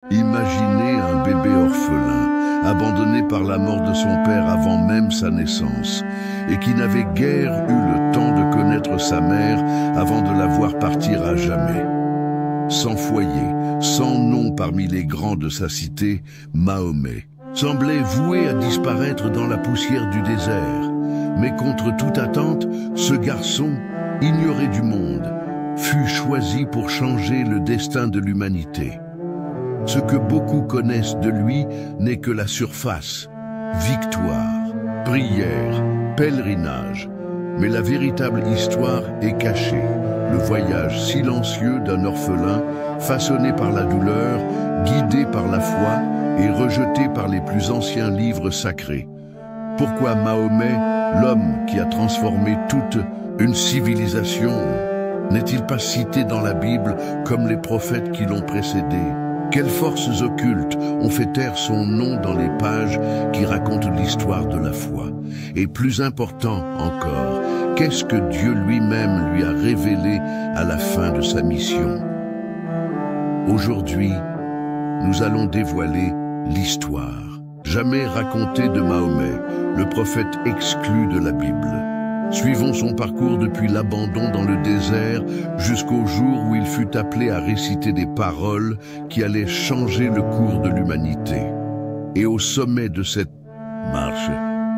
Imaginez un bébé orphelin, abandonné par la mort de son père avant même sa naissance, et qui n'avait guère eu le temps de connaître sa mère avant de la voir partir à jamais. Sans foyer, sans nom parmi les grands de sa cité, Mahomet semblait voué à disparaître dans la poussière du désert. Mais contre toute attente, ce garçon, ignoré du monde, fut choisi pour changer le destin de l'humanité. Ce que beaucoup connaissent de lui n'est que la surface. Victoire, prière, pèlerinage. Mais la véritable histoire est cachée. Le voyage silencieux d'un orphelin, façonné par la douleur, guidé par la foi et rejeté par les plus anciens livres sacrés. Pourquoi Mahomet, l'homme qui a transformé toute une civilisation, n'est-il pas cité dans la Bible comme les prophètes qui l'ont précédé? Quelles forces occultes ont fait taire son nom dans les pages qui racontent l'histoire de la foi? Et plus important encore, qu'est-ce que Dieu lui-même lui a révélé à la fin de sa mission? Aujourd'hui, nous allons dévoiler l'histoire jamais racontée de Mahomet, le prophète exclu de la Bible. Suivons son parcours depuis l'abandon dans le désert jusqu'au jour où il fut appelé à réciter des paroles qui allaient changer le cours de l'humanité. Et au sommet de cette marche,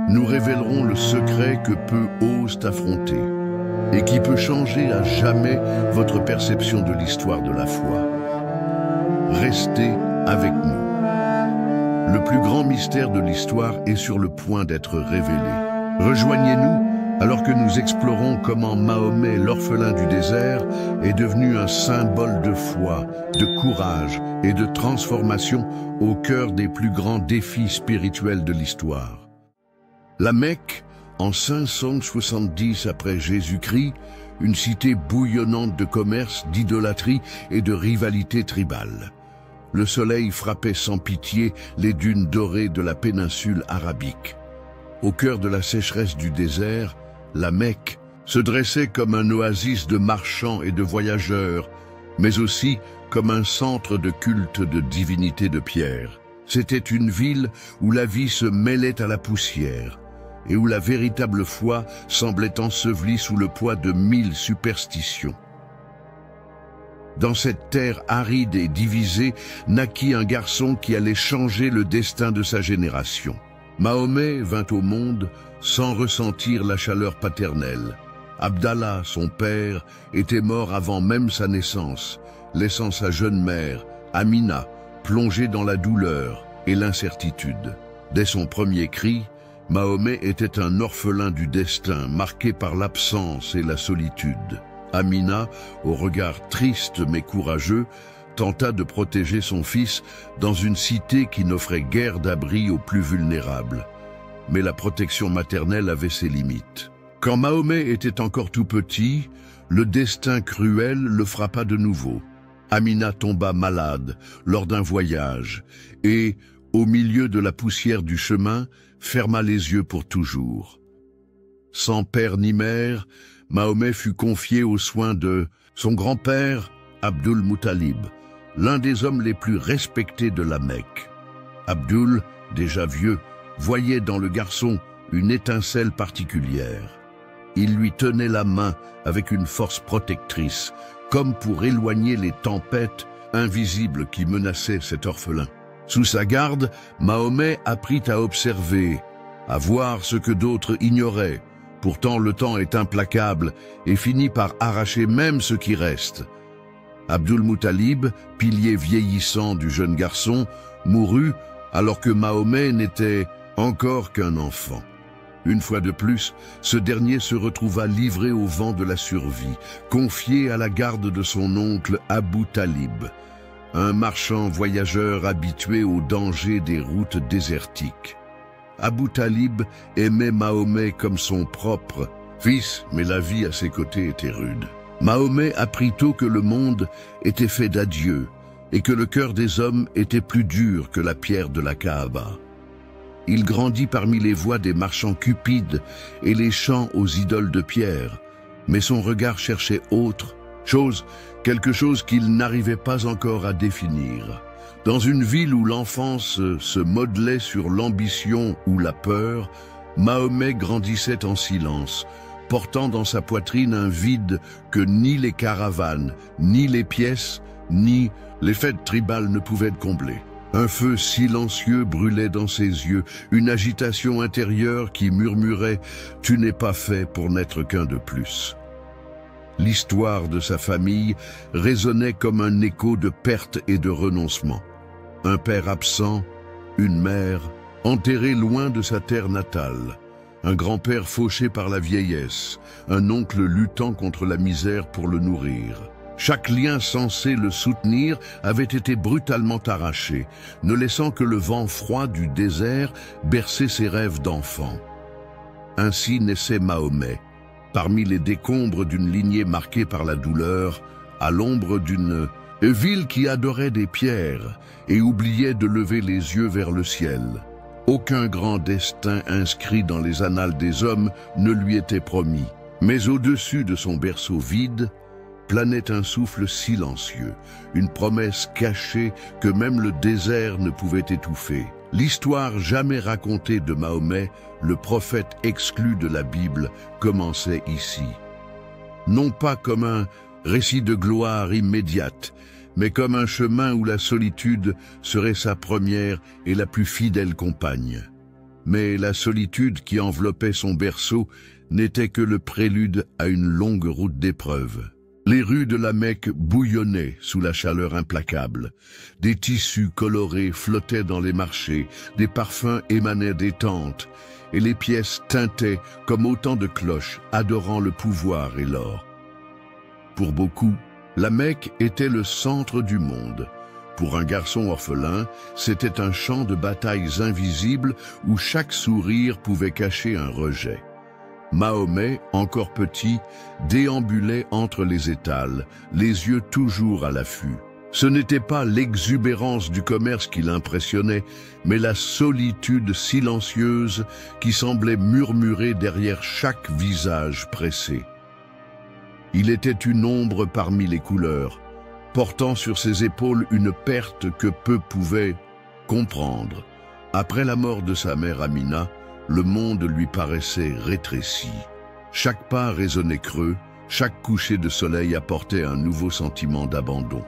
nous révélerons le secret que peu osent affronter et qui peut changer à jamais votre perception de l'histoire de la foi. Restez avec nous. Le plus grand mystère de l'histoire est sur le point d'être révélé. Rejoignez-nous alors que nous explorons comment Mahomet, l'orphelin du désert, est devenu un symbole de foi, de courage et de transformation au cœur des plus grands défis spirituels de l'histoire. La Mecque, en 570 après Jésus-Christ, une cité bouillonnante de commerce, d'idolâtrie et de rivalité tribale. Le soleil frappait sans pitié les dunes dorées de la péninsule arabique. Au cœur de la sécheresse du désert, la Mecque se dressait comme un oasis de marchands et de voyageurs, mais aussi comme un centre de culte de divinités de pierre. C'était une ville où la vie se mêlait à la poussière et où la véritable foi semblait ensevelie sous le poids de 1000 superstitions. Dans cette terre aride et divisée, naquit un garçon qui allait changer le destin de sa génération. Mahomet vint au monde sans ressentir la chaleur paternelle. Abdallah, son père, était mort avant même sa naissance, laissant sa jeune mère, Amina, plongée dans la douleur et l'incertitude. Dès son premier cri, Mahomet était un orphelin du destin, marqué par l'absence et la solitude. Amina, au regard triste mais courageux, tenta de protéger son fils dans une cité qui n'offrait guère d'abri aux plus vulnérables. Mais la protection maternelle avait ses limites. Quand Mahomet était encore tout petit, le destin cruel le frappa de nouveau. Amina tomba malade lors d'un voyage et, au milieu de la poussière du chemin, ferma les yeux pour toujours. Sans père ni mère, Mahomet fut confié aux soins de son grand-père, Abdul Muttalib, l'un des hommes les plus respectés de la Mecque. Abdul, déjà vieux, voyait dans le garçon une étincelle particulière. Il lui tenait la main avec une force protectrice, comme pour éloigner les tempêtes invisibles qui menaçaient cet orphelin. Sous sa garde, Mahomet apprit à observer, à voir ce que d'autres ignoraient. Pourtant, le temps est implacable et finit par arracher même ce qui reste. Abdul Muttalib, pilier vieillissant du jeune garçon, mourut alors que Mahomet n'était encore qu'un enfant. Une fois de plus, ce dernier se retrouva livré au vent de la survie, confié à la garde de son oncle Abu Talib, un marchand voyageur habitué aux dangers des routes désertiques. Abu Talib aimait Mahomet comme son propre fils, mais la vie à ses côtés était rude. Mahomet apprit tôt que le monde était fait d'adieux et que le cœur des hommes était plus dur que la pierre de la Kaaba. Il grandit parmi les voix des marchands cupides et les chants aux idoles de pierre, mais son regard cherchait autre chose, quelque chose qu'il n'arrivait pas encore à définir. Dans une ville où l'enfance se modelait sur l'ambition ou la peur, Mahomet grandissait en silence, portant dans sa poitrine un vide que ni les caravanes, ni les pièces, ni les fêtes tribales ne pouvaient combler. Un feu silencieux brûlait dans ses yeux, une agitation intérieure qui murmurait « Tu n'es pas fait pour n'être qu'un de plus ». L'histoire de sa famille résonnait comme un écho de perte et de renoncement. Un père absent, une mère enterrée loin de sa terre natale, un grand-père fauché par la vieillesse, un oncle luttant contre la misère pour le nourrir. Chaque lien censé le soutenir avait été brutalement arraché, ne laissant que le vent froid du désert bercer ses rêves d'enfant. Ainsi naissait Mahomet, parmi les décombres d'une lignée marquée par la douleur, à l'ombre d'une ville qui adorait des pierres et oubliait de lever les yeux vers le ciel. Aucun grand destin inscrit dans les annales des hommes ne lui était promis, mais au-dessus de son berceau vide, planait un souffle silencieux, une promesse cachée que même le désert ne pouvait étouffer. L'histoire jamais racontée de Mahomet, le prophète exclu de la Bible, commençait ici. Non pas comme un récit de gloire immédiate, mais comme un chemin où la solitude serait sa première et la plus fidèle compagne. Mais la solitude qui enveloppait son berceau n'était que le prélude à une longue route d'épreuves. Les rues de la Mecque bouillonnaient sous la chaleur implacable. Des tissus colorés flottaient dans les marchés, des parfums émanaient des tentes, et les pièces tintaient comme autant de cloches adorant le pouvoir et l'or. Pour beaucoup, la Mecque était le centre du monde. Pour un garçon orphelin, c'était un champ de batailles invisibles où chaque sourire pouvait cacher un rejet. Mahomet, encore petit, déambulait entre les étals, les yeux toujours à l'affût. Ce n'était pas l'exubérance du commerce qui l'impressionnait, mais la solitude silencieuse qui semblait murmurer derrière chaque visage pressé. Il était une ombre parmi les couleurs, portant sur ses épaules une perte que peu pouvaient comprendre. Après la mort de sa mère Amina, le monde lui paraissait rétréci. Chaque pas résonnait creux, chaque coucher de soleil apportait un nouveau sentiment d'abandon.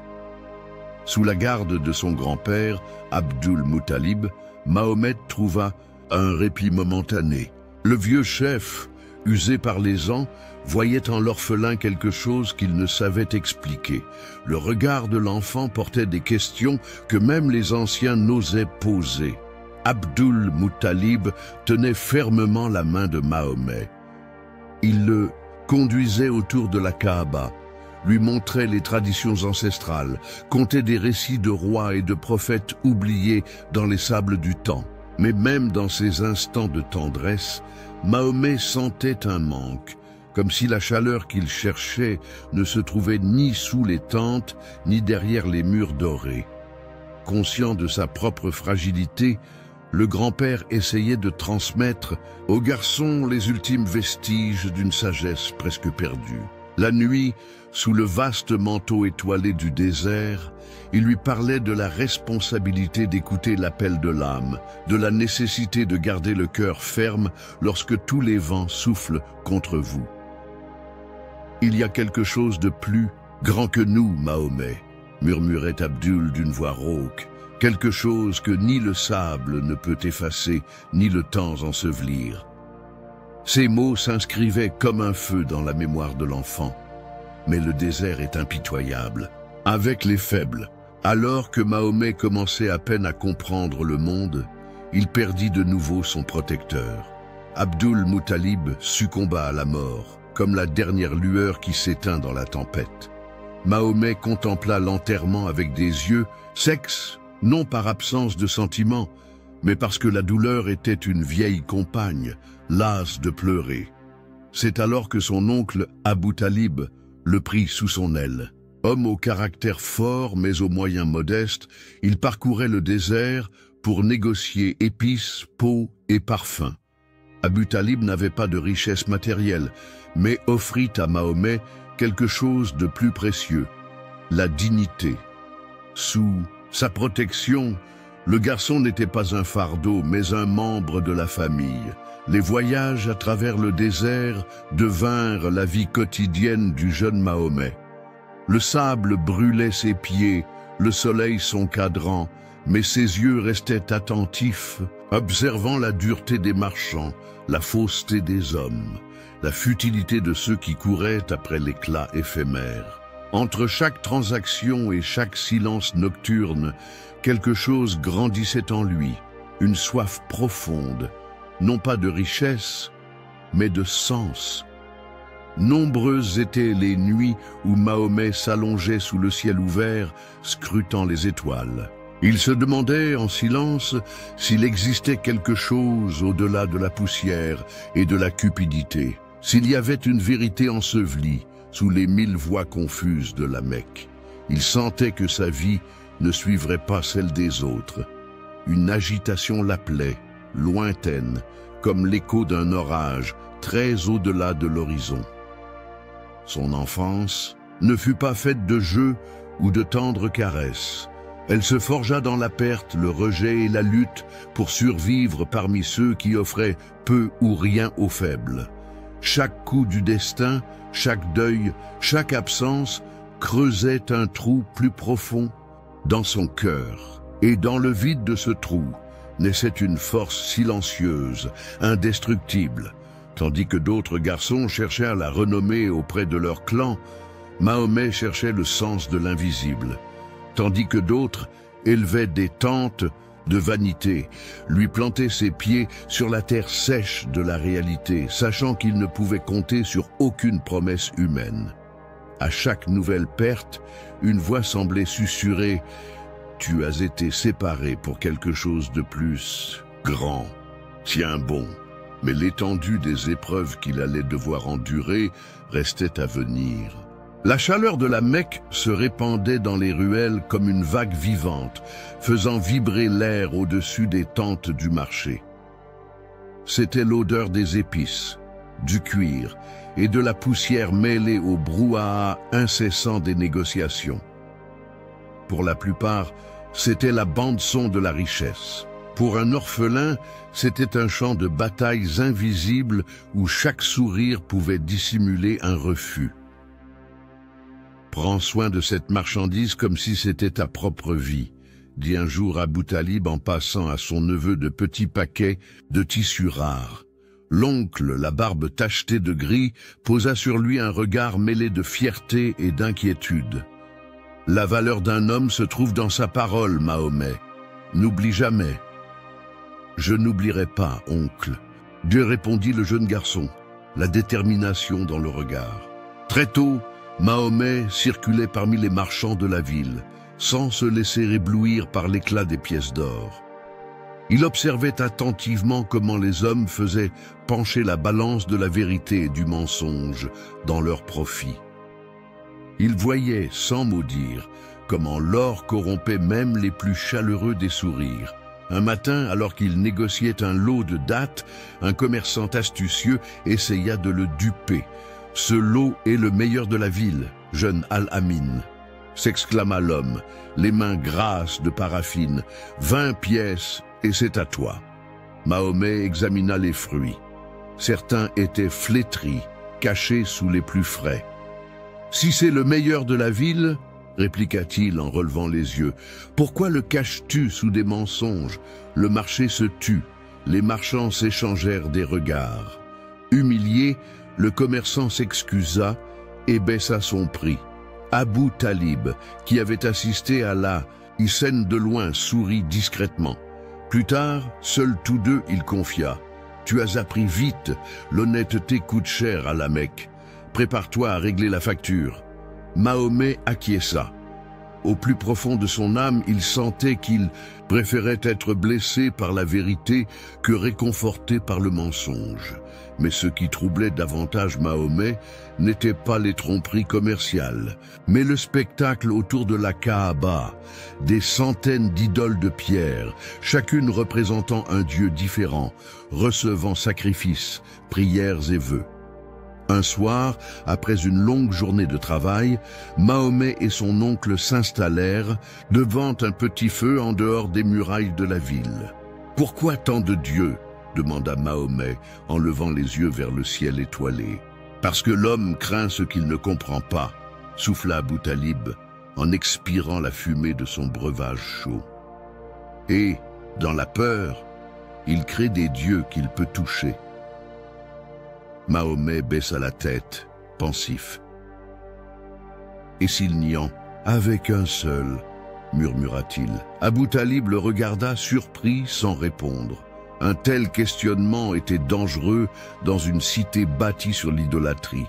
Sous la garde de son grand-père, Abdul Muttalib, Mahomet trouva un répit momentané. Le vieux chef, usé par les ans, voyait en l'orphelin quelque chose qu'il ne savait expliquer. Le regard de l'enfant portait des questions que même les anciens n'osaient poser. Abdul Muttalib tenait fermement la main de Mahomet. Il le conduisait autour de la Kaaba, lui montrait les traditions ancestrales, contait des récits de rois et de prophètes oubliés dans les sables du temps. Mais même dans ces instants de tendresse, Mahomet sentait un manque, comme si la chaleur qu'il cherchait ne se trouvait ni sous les tentes, ni derrière les murs dorés. Conscient de sa propre fragilité, le grand-père essayait de transmettre au garçon les ultimes vestiges d'une sagesse presque perdue. La nuit, sous le vaste manteau étoilé du désert, il lui parlait de la responsabilité d'écouter l'appel de l'âme, de la nécessité de garder le cœur ferme lorsque tous les vents soufflent contre vous. Il y a quelque chose de plus grand que nous, Mahomet, murmurait Abdul d'une voix rauque. Quelque chose que ni le sable ne peut effacer, ni le temps ensevelir. Ces mots s'inscrivaient comme un feu dans la mémoire de l'enfant. Mais le désert est impitoyable. Avec les faibles, alors que Mahomet commençait à peine à comprendre le monde, il perdit de nouveau son protecteur. Abdul Muttalib succomba à la mort, comme la dernière lueur qui s'éteint dans la tempête. Mahomet contempla l'enterrement avec des yeux secs, non par absence de sentiment, mais parce que la douleur était une vieille compagne, lasse de pleurer. C'est alors que son oncle, Abu Talib, le prit sous son aile. Homme au caractère fort mais aux moyens modestes, il parcourait le désert pour négocier épices, peaux et parfums. Abu Talib n'avait pas de richesse matérielle, mais offrit à Mahomet quelque chose de plus précieux, la dignité. Sous Sa protection, le garçon n'était pas un fardeau, mais un membre de la famille. Les voyages à travers le désert devinrent la vie quotidienne du jeune Mahomet. Le sable brûlait ses pieds, le soleil son cadran, mais ses yeux restaient attentifs, observant la dureté des marchands, la fausseté des hommes, la futilité de ceux qui couraient après l'éclat éphémère. Entre chaque transaction et chaque silence nocturne, quelque chose grandissait en lui, une soif profonde, non pas de richesse, mais de sens. Nombreuses étaient les nuits où Mahomet s'allongeait sous le ciel ouvert, scrutant les étoiles. Il se demandait en silence s'il existait quelque chose au-delà de la poussière et de la cupidité, s'il y avait une vérité ensevelie sous les 1000 voix confuses de la Mecque. Il sentait que sa vie ne suivrait pas celle des autres. Une agitation l'appelait, lointaine, comme l'écho d'un orage, très au-delà de l'horizon. Son enfance ne fut pas faite de jeux ou de tendres caresses. Elle se forgea dans la perte, le rejet et la lutte pour survivre parmi ceux qui offraient peu ou rien aux faibles. Chaque coup du destin, chaque deuil, chaque absence creusait un trou plus profond dans son cœur. Et dans le vide de ce trou naissait une force silencieuse, indestructible. Tandis que d'autres garçons cherchèrent la renommée auprès de leur clan, Mahomet cherchait le sens de l'invisible. Tandis que d'autres élevaient des tentes de vanité, lui plantaient ses pieds sur la terre sèche de la réalité, sachant qu'il ne pouvait compter sur aucune promesse humaine. À chaque nouvelle perte, une voix semblait susurrer « Tu as été séparé pour quelque chose de plus grand. Tiens bon !» Mais l'étendue des épreuves qu'il allait devoir endurer restait à venir. La chaleur de la Mecque se répandait dans les ruelles comme une vague vivante, faisant vibrer l'air au-dessus des tentes du marché. C'était l'odeur des épices, du cuir et de la poussière mêlée au brouhaha incessant des négociations. Pour la plupart, c'était la bande-son de la richesse. Pour un orphelin, c'était un champ de batailles invisibles où chaque sourire pouvait dissimuler un refus. Prends soin de cette marchandise comme si c'était ta propre vie, dit un jour Abou Talib en passant à son neveu de petits paquets de tissus rares. L'oncle, la barbe tachetée de gris, posa sur lui un regard mêlé de fierté et d'inquiétude. La valeur d'un homme se trouve dans sa parole, Mahomet. N'oublie jamais. Je n'oublierai pas, oncle, Dieu répondit le jeune garçon, la détermination dans le regard. Très tôt, Mahomet circulait parmi les marchands de la ville, sans se laisser éblouir par l'éclat des pièces d'or. Il observait attentivement comment les hommes faisaient pencher la balance de la vérité et du mensonge dans leur profit. Il voyait, sans mot dire, comment l'or corrompait même les plus chaleureux des sourires. Un matin, alors qu'il négociait un lot de dattes, un commerçant astucieux essaya de le duper. « Ce lot est le meilleur de la ville, jeune Al-Amin », s'exclama l'homme, les mains grasses de paraffine. « 20 pièces et c'est à toi. » Mahomet examina les fruits. Certains étaient flétris, cachés sous les plus frais. « Si c'est le meilleur de la ville, » répliqua-t-il en relevant les yeux, « pourquoi le caches-tu sous des mensonges? Le marché se tut, les marchands s'échangèrent des regards. Humilié, le commerçant s'excusa et baissa son prix. Abou Talib, qui avait assisté à la scène de loin, sourit discrètement. Plus tard, seuls tous deux, il confia. « Tu as appris vite, l'honnêteté coûte cher à la Mecque. Prépare-toi à régler la facture. » Mahomet acquiesça. Au plus profond de son âme, il sentait qu'il préférait être blessé par la vérité que réconforté par le mensonge. Mais ce qui troublait davantage Mahomet n'était pas les tromperies commerciales, mais le spectacle autour de la Kaaba, des centaines d'idoles de pierre, chacune représentant un dieu différent, recevant sacrifices, prières et vœux. Un soir, après une longue journée de travail, Mahomet et son oncle s'installèrent devant un petit feu en dehors des murailles de la ville. « Pourquoi tant de dieux ?» demanda Mahomet en levant les yeux vers le ciel étoilé. « Parce que l'homme craint ce qu'il ne comprend pas », souffla Abou Talib en expirant la fumée de son breuvage chaud. « Et, dans la peur, il crée des dieux qu'il peut toucher. » Mahomet baissa la tête, pensif. « Et s'il n'y en avec un seul ?» murmura-t-il. Abou Talib le regarda surpris sans répondre. Un tel questionnement était dangereux dans une cité bâtie sur l'idolâtrie.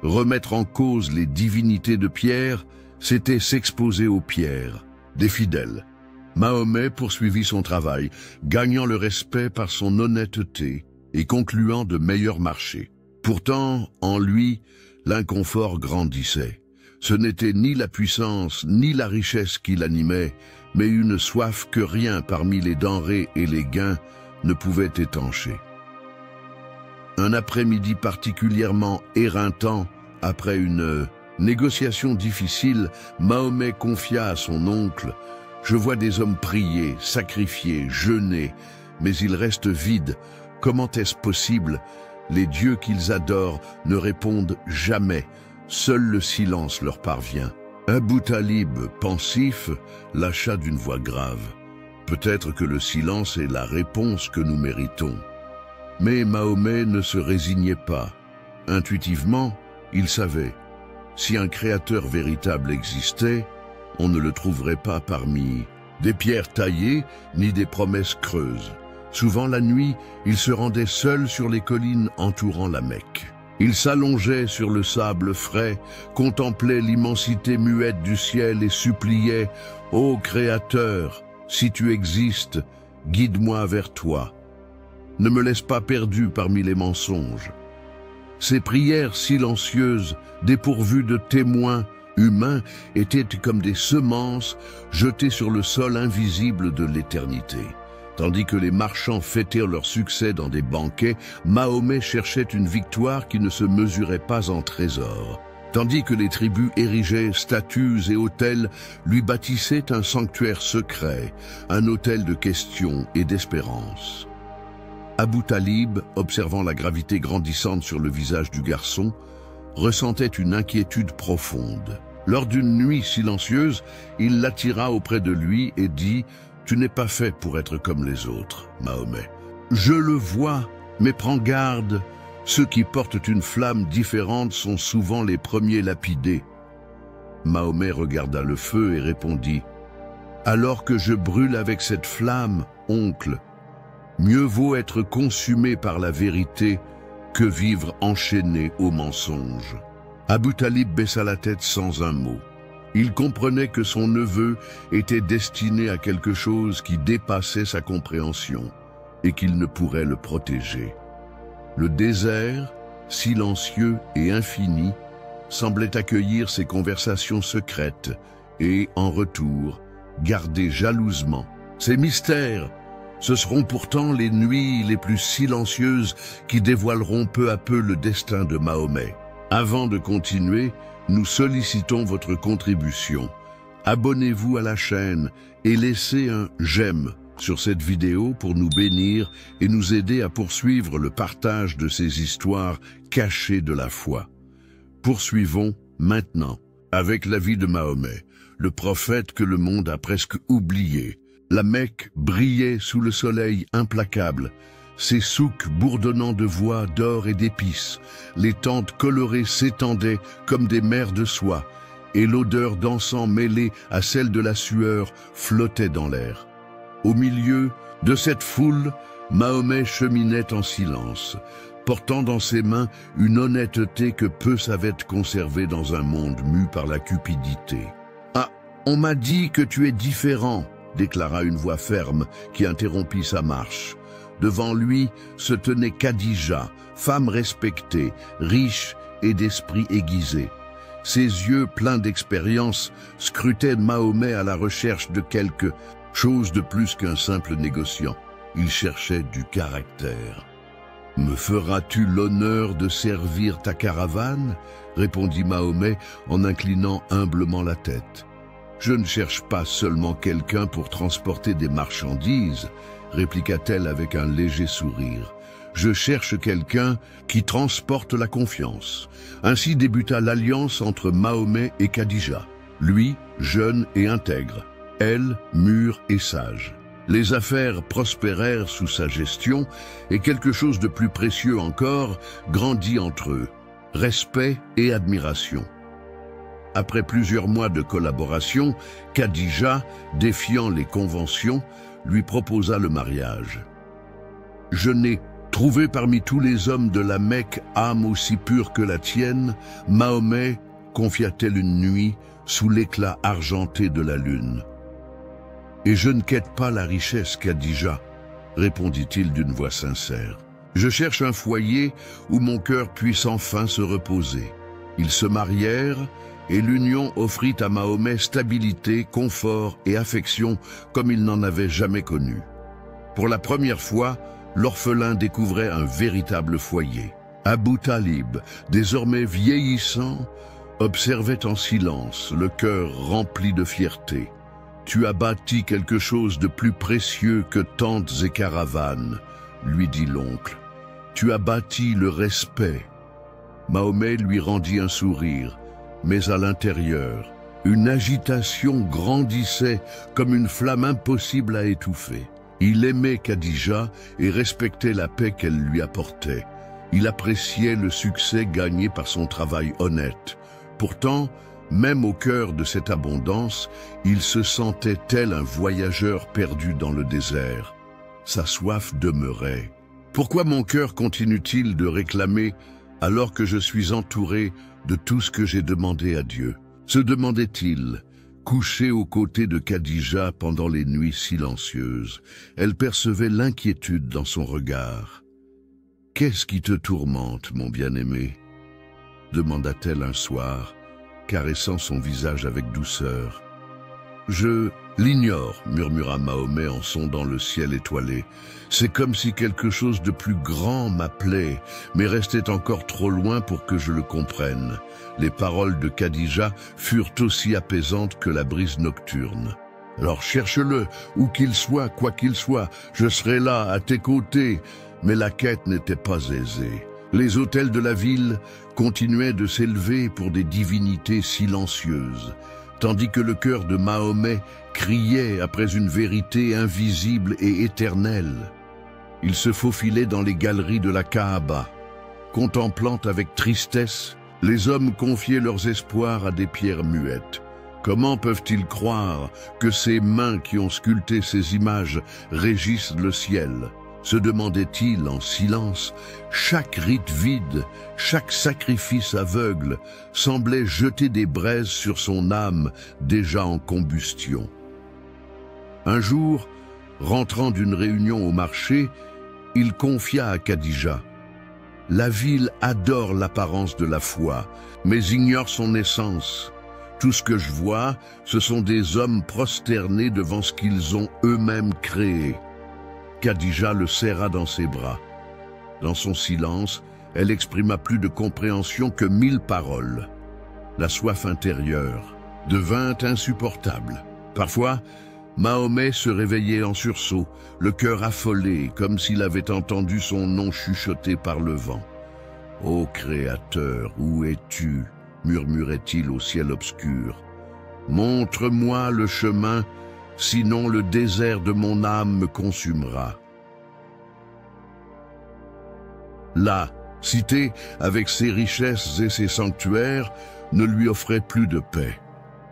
Remettre en cause les divinités de pierre, c'était s'exposer aux pierres, des fidèles. Mahomet poursuivit son travail, gagnant le respect par son honnêteté et concluant de meilleurs marchés. Pourtant, en lui, l'inconfort grandissait. Ce n'était ni la puissance ni la richesse qui l'animait, mais une soif que rien parmi les denrées et les gains ne pouvait étancher. Un après-midi particulièrement éreintant, après une négociation difficile, Mahomet confia à son oncle « Je vois des hommes prier, sacrifier, jeûner, mais ils restent vides. Comment est-ce possible? Les dieux qu'ils adorent ne répondent jamais. Seul le silence leur parvient. » Abou Talib, pensif, lâcha d'une voix grave. « Peut-être que le silence est la réponse que nous méritons. » Mais Mahomet ne se résignait pas. Intuitivement, il savait. Si un créateur véritable existait, on ne le trouverait pas parmi des pierres taillées ni des promesses creuses. Souvent la nuit, il se rendait seul sur les collines entourant la Mecque. Il s'allongeait sur le sable frais, contemplait l'immensité muette du ciel et suppliait « Ô Créateur, si tu existes, guide-moi vers toi. Ne me laisse pas perdu parmi les mensonges. » Ces prières silencieuses, dépourvues de témoins humains, étaient comme des semences jetées sur le sol invisible de l'éternité. Tandis que les marchands fêtaient leur succès dans des banquets, Mahomet cherchait une victoire qui ne se mesurait pas en trésors. Tandis que les tribus érigeaient statues et autels, lui bâtissaient un sanctuaire secret, un autel de questions et d'espérance. Abou Talib, observant la gravité grandissante sur le visage du garçon, ressentait une inquiétude profonde. Lors d'une nuit silencieuse, il l'attira auprès de lui et dit « Tu n'es pas fait pour être comme les autres, Mahomet. Je le vois, mais prends garde, ceux qui portent une flamme différente sont souvent les premiers lapidés. » Mahomet regarda le feu et répondit « Alors que je brûle avec cette flamme, oncle, mieux vaut être consumé par la vérité que vivre enchaîné au mensonge. » Abou Talib baissa la tête sans un mot. Il comprenait que son neveu était destiné à quelque chose qui dépassait sa compréhension et qu'il ne pourrait le protéger. Le désert, silencieux et infini, semblait accueillir ses conversations secrètes et, en retour, garder jalousement ses mystères. Ce seront pourtant les nuits les plus silencieuses qui dévoileront peu à peu le destin de Mahomet. Avant de continuer, nous sollicitons votre contribution. Abonnez-vous à la chaîne et laissez un j'aime sur cette vidéo pour nous bénir et nous aider à poursuivre le partage de ces histoires cachées de la foi. Poursuivons maintenant avec la vie de Mahomet, le prophète que le monde a presque oublié. La Mecque brillait sous le soleil implacable, ses souks bourdonnant de voix d'or et d'épices, les tentes colorées s'étendaient comme des mers de soie, et l'odeur d'encens mêlée à celle de la sueur flottait dans l'air. Au milieu de cette foule, Mahomet cheminait en silence, portant dans ses mains une honnêteté que peu savaient conserver dans un monde mu par la cupidité. « Ah, on m'a dit que tu es différent », déclara une voix ferme qui interrompit sa marche. Devant lui se tenait Khadija, femme respectée, riche et d'esprit aiguisé. Ses yeux pleins d'expérience scrutaient Mahomet à la recherche de quelque chose de plus qu'un simple négociant. Il cherchait du caractère. Me feras-tu l'honneur de servir ta caravane? Répondit Mahomet en inclinant humblement la tête. Je ne cherche pas seulement quelqu'un pour transporter des marchandises, répliqua-t-elle avec un léger sourire. Je cherche quelqu'un qui transporte la confiance. Ainsi débuta l'alliance entre Mahomet et Khadija. Lui, jeune et intègre. Elle, mûre et sage. Les affaires prospérèrent sous sa gestion et quelque chose de plus précieux encore grandit entre eux. Respect et admiration. Après plusieurs mois de collaboration, Khadija, défiant les conventions, lui proposa le mariage. « Je n'ai trouvé parmi tous les hommes de la Mecque âme aussi pure que la tienne, Mahomet, confia-t-elle une nuit, sous l'éclat argenté de la lune. « Et je ne quête pas la richesse, Khadija, répondit-il d'une voix sincère. Je cherche un foyer où mon cœur puisse enfin se reposer. » Ils se marièrent et l'union offrit à Mahomet stabilité, confort et affection comme il n'en avait jamais connu. Pour la première fois, l'orphelin découvrait un véritable foyer. Abu Talib, désormais vieillissant, observait en silence, le cœur rempli de fierté. « Tu as bâti quelque chose de plus précieux que tentes et caravanes, » lui dit l'oncle. « Tu as bâti le respect. » Mahomet lui rendit un sourire, mais à l'intérieur, une agitation grandissait comme une flamme impossible à étouffer. Il aimait Khadija et respectait la paix qu'elle lui apportait. Il appréciait le succès gagné par son travail honnête. Pourtant, même au cœur de cette abondance, il se sentait tel un voyageur perdu dans le désert. Sa soif demeurait. « Pourquoi mon cœur continue-t-il de réclamer alors que je suis entouré de tout ce que j'ai demandé à Dieu ?» se demandait-il, couché aux côtés de Khadija pendant les nuits silencieuses. Elle percevait l'inquiétude dans son regard. « Qu'est-ce qui te tourmente, mon bien-aimé » demanda-t-elle un soir, caressant son visage avec douceur. « Je l'ignore, » murmura Mahomet en sondant le ciel étoilé. « C'est comme si quelque chose de plus grand m'appelait, mais restait encore trop loin pour que je le comprenne. » Les paroles de Khadija furent aussi apaisantes que la brise nocturne. « Alors cherche-le, où qu'il soit, quoi qu'il soit, je serai là, à tes côtés. » Mais la quête n'était pas aisée. Les autels de la ville continuaient de s'élever pour des divinités silencieuses, tandis que le cœur de Mahomet criait après une vérité invisible et éternelle. Il se faufilait dans les galeries de la Kaaba, contemplant avec tristesse les hommes confier leurs espoirs à des pierres muettes. Comment peuvent-ils croire que ces mains qui ont sculpté ces images régissent le ciel ? Se demandait-il en silence. Chaque rite vide, chaque sacrifice aveugle semblait jeter des braises sur son âme déjà en combustion. Un jour, rentrant d'une réunion au marché, il confia à Khadija: « La ville adore l'apparence de la foi, mais ignore son essence. Tout ce que je vois, ce sont des hommes prosternés devant ce qu'ils ont eux-mêmes créé. » Khadija le serra dans ses bras. Dans son silence, elle exprima plus de compréhension que 1000 paroles. La soif intérieure devint insupportable. Parfois, Mahomet se réveillait en sursaut, le cœur affolé, comme s'il avait entendu son nom chuchoté par le vent. « Ô Créateur, où es-tu » murmurait-il au ciel obscur. « Montre-moi le chemin, sinon le désert de mon âme me consumera. » La cité, avec ses richesses et ses sanctuaires, ne lui offrait plus de paix.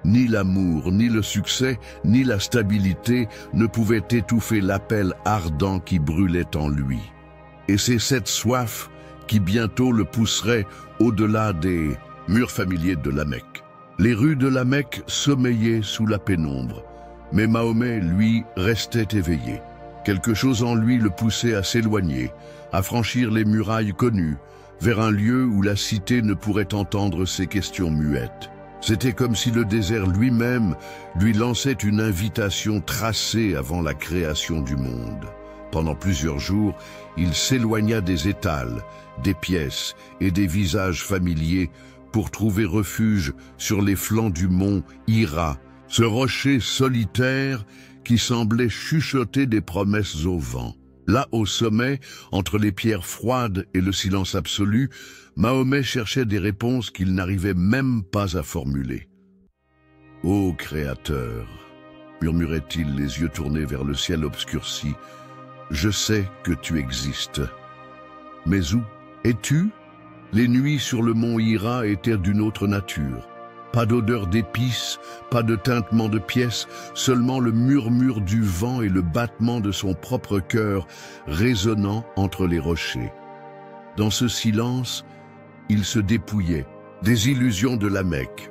Ni l'amour, ni le succès, ni la stabilité ne pouvaient étouffer l'appel ardent qui brûlait en lui. Et c'est cette soif qui bientôt le pousserait au-delà des murs familiers de la Mecque. Les rues de la Mecque sommeillaient sous la pénombre. Mais Mahomet, lui, restait éveillé. Quelque chose en lui le poussait à s'éloigner, à franchir les murailles connues, vers un lieu où la cité ne pourrait entendre ses questions muettes. C'était comme si le désert lui-même lui lançait une invitation tracée avant la création du monde. Pendant plusieurs jours, il s'éloigna des étals, des pièces et des visages familiers pour trouver refuge sur les flancs du mont Hira, ce rocher solitaire qui semblait chuchoter des promesses au vent. Là, au sommet, entre les pierres froides et le silence absolu, Mahomet cherchait des réponses qu'il n'arrivait même pas à formuler. « Ô Créateur !» murmurait-il, les yeux tournés vers le ciel obscurci, « je sais que tu existes. Mais où es-tu » Les nuits sur le mont Hira étaient d'une autre nature. Pas d'odeur d'épices, pas de tintement de pièces, seulement le murmure du vent et le battement de son propre cœur résonnant entre les rochers. Dans ce silence, il se dépouillait des illusions de la Mecque.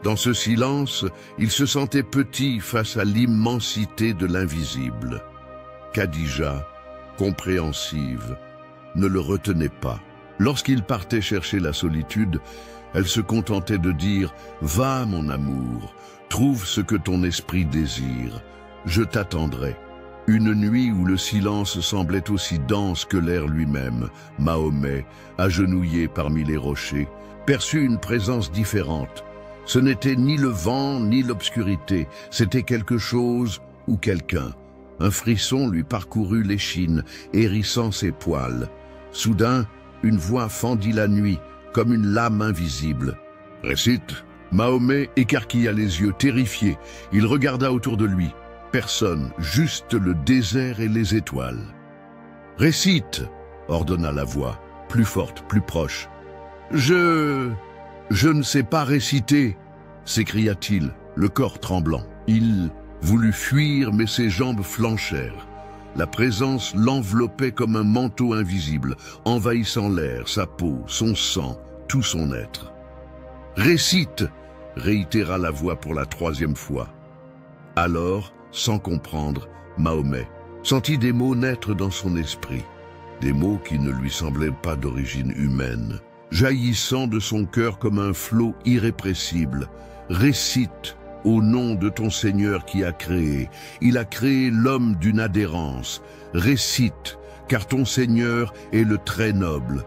Dans ce silence, il se sentait petit face à l'immensité de l'invisible. Khadija, compréhensive, ne le retenait pas. Lorsqu'il partait chercher la solitude, elle se contentait de dire « Va, mon amour, trouve ce que ton esprit désire, je t'attendrai ». Une nuit où le silence semblait aussi dense que l'air lui-même, Mahomet, agenouillé parmi les rochers, perçut une présence différente. Ce n'était ni le vent ni l'obscurité, c'était quelque chose ou quelqu'un. Un frisson lui parcourut l'échine, hérissant ses poils. Soudain, une voix fendit la nuit, comme une lame invisible. « Récite !» Mahomet écarquilla les yeux, terrifié. Il regarda autour de lui. Personne, juste le désert et les étoiles. « Récite !» ordonna la voix, plus forte, plus proche. « Je ne sais pas réciter !» s'écria-t-il, le corps tremblant. Il voulut fuir, mais ses jambes flanchèrent. La présence l'enveloppait comme un manteau invisible, envahissant l'air, sa peau, son sang, tout son être. « Récite !» réitéra la voix pour la troisième fois. Alors, sans comprendre, Mahomet sentit des mots naître dans son esprit, des mots qui ne lui semblaient pas d'origine humaine, jaillissant de son cœur comme un flot irrépressible. « Récite !» Au nom de ton Seigneur qui a créé, il a créé l'homme d'une adhérence. Récite, car ton Seigneur est le très noble.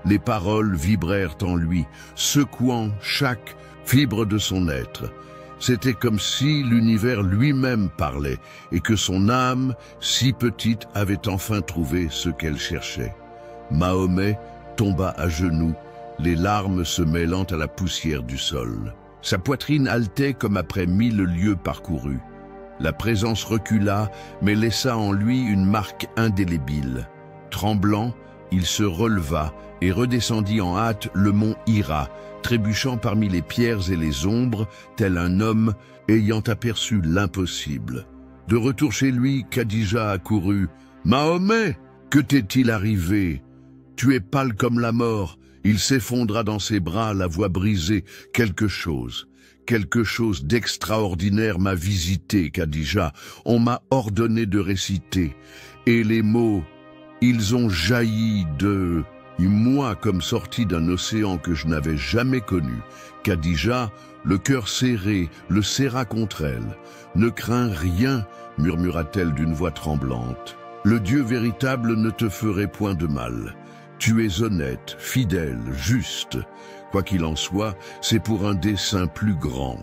Les paroles vibrèrent en lui, secouant chaque fibre de son être. C'était comme si l'univers lui-même parlait et que son âme, si petite, avait enfin trouvé ce qu'elle cherchait. Mahomet tomba à genoux, les larmes se mêlant à la poussière du sol. Sa poitrine haletait comme après 1000 lieues parcourues. La présence recula, mais laissa en lui une marque indélébile. Tremblant, il se releva et redescendit en hâte le mont Hira, trébuchant parmi les pierres et les ombres, tel un homme ayant aperçu l'impossible. De retour chez lui, Khadija accourut. « Mahomet, que t'est-il arrivé? Tu es pâle comme la mort. » Il s'effondra dans ses bras, la voix brisée. Quelque chose d'extraordinaire m'a visité, Khadija. On m'a ordonné de réciter. Et les mots, ils ont jailli de moi comme sortis d'un océan que je n'avais jamais connu. Khadija, le cœur serré, le serra contre elle. « Ne crains rien », murmura-t-elle d'une voix tremblante. « Le Dieu véritable ne te ferait point de mal. Tu es honnête, fidèle, juste. Quoi qu'il en soit, c'est pour un dessein plus grand. »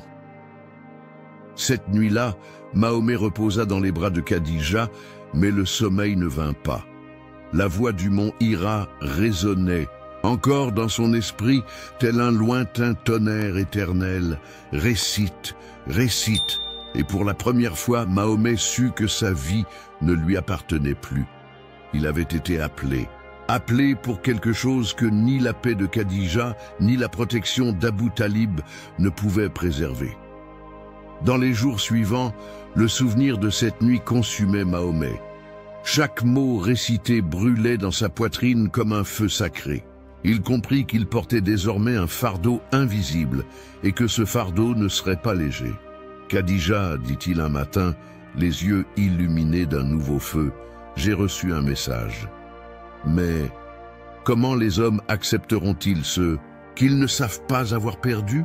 Cette nuit-là, Mahomet reposa dans les bras de Khadija, mais le sommeil ne vint pas. La voix du mont Hira résonnait, encore dans son esprit, tel un lointain tonnerre éternel. « Récite, récite !» Et pour la première fois, Mahomet sut que sa vie ne lui appartenait plus. Il avait été appelé pour quelque chose que ni la paix de Khadija, ni la protection d'Abu Talib ne pouvaient préserver. Dans les jours suivants, le souvenir de cette nuit consumait Mahomet. Chaque mot récité brûlait dans sa poitrine comme un feu sacré. Il comprit qu'il portait désormais un fardeau invisible et que ce fardeau ne serait pas léger. « Khadija, dit-il un matin, les yeux illuminés d'un nouveau feu, j'ai reçu un message. Mais comment les hommes accepteront-ils ce qu'ils ne savent pas avoir perdu ?»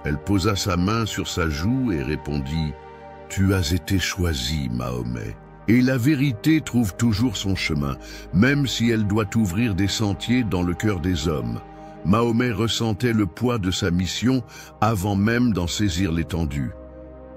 Elle posa sa main sur sa joue et répondit « Tu as été choisi, Mahomet. Et la vérité trouve toujours son chemin, même si elle doit ouvrir des sentiers dans le cœur des hommes. Mahomet ressentait le poids de sa mission avant même d'en saisir l'étendue.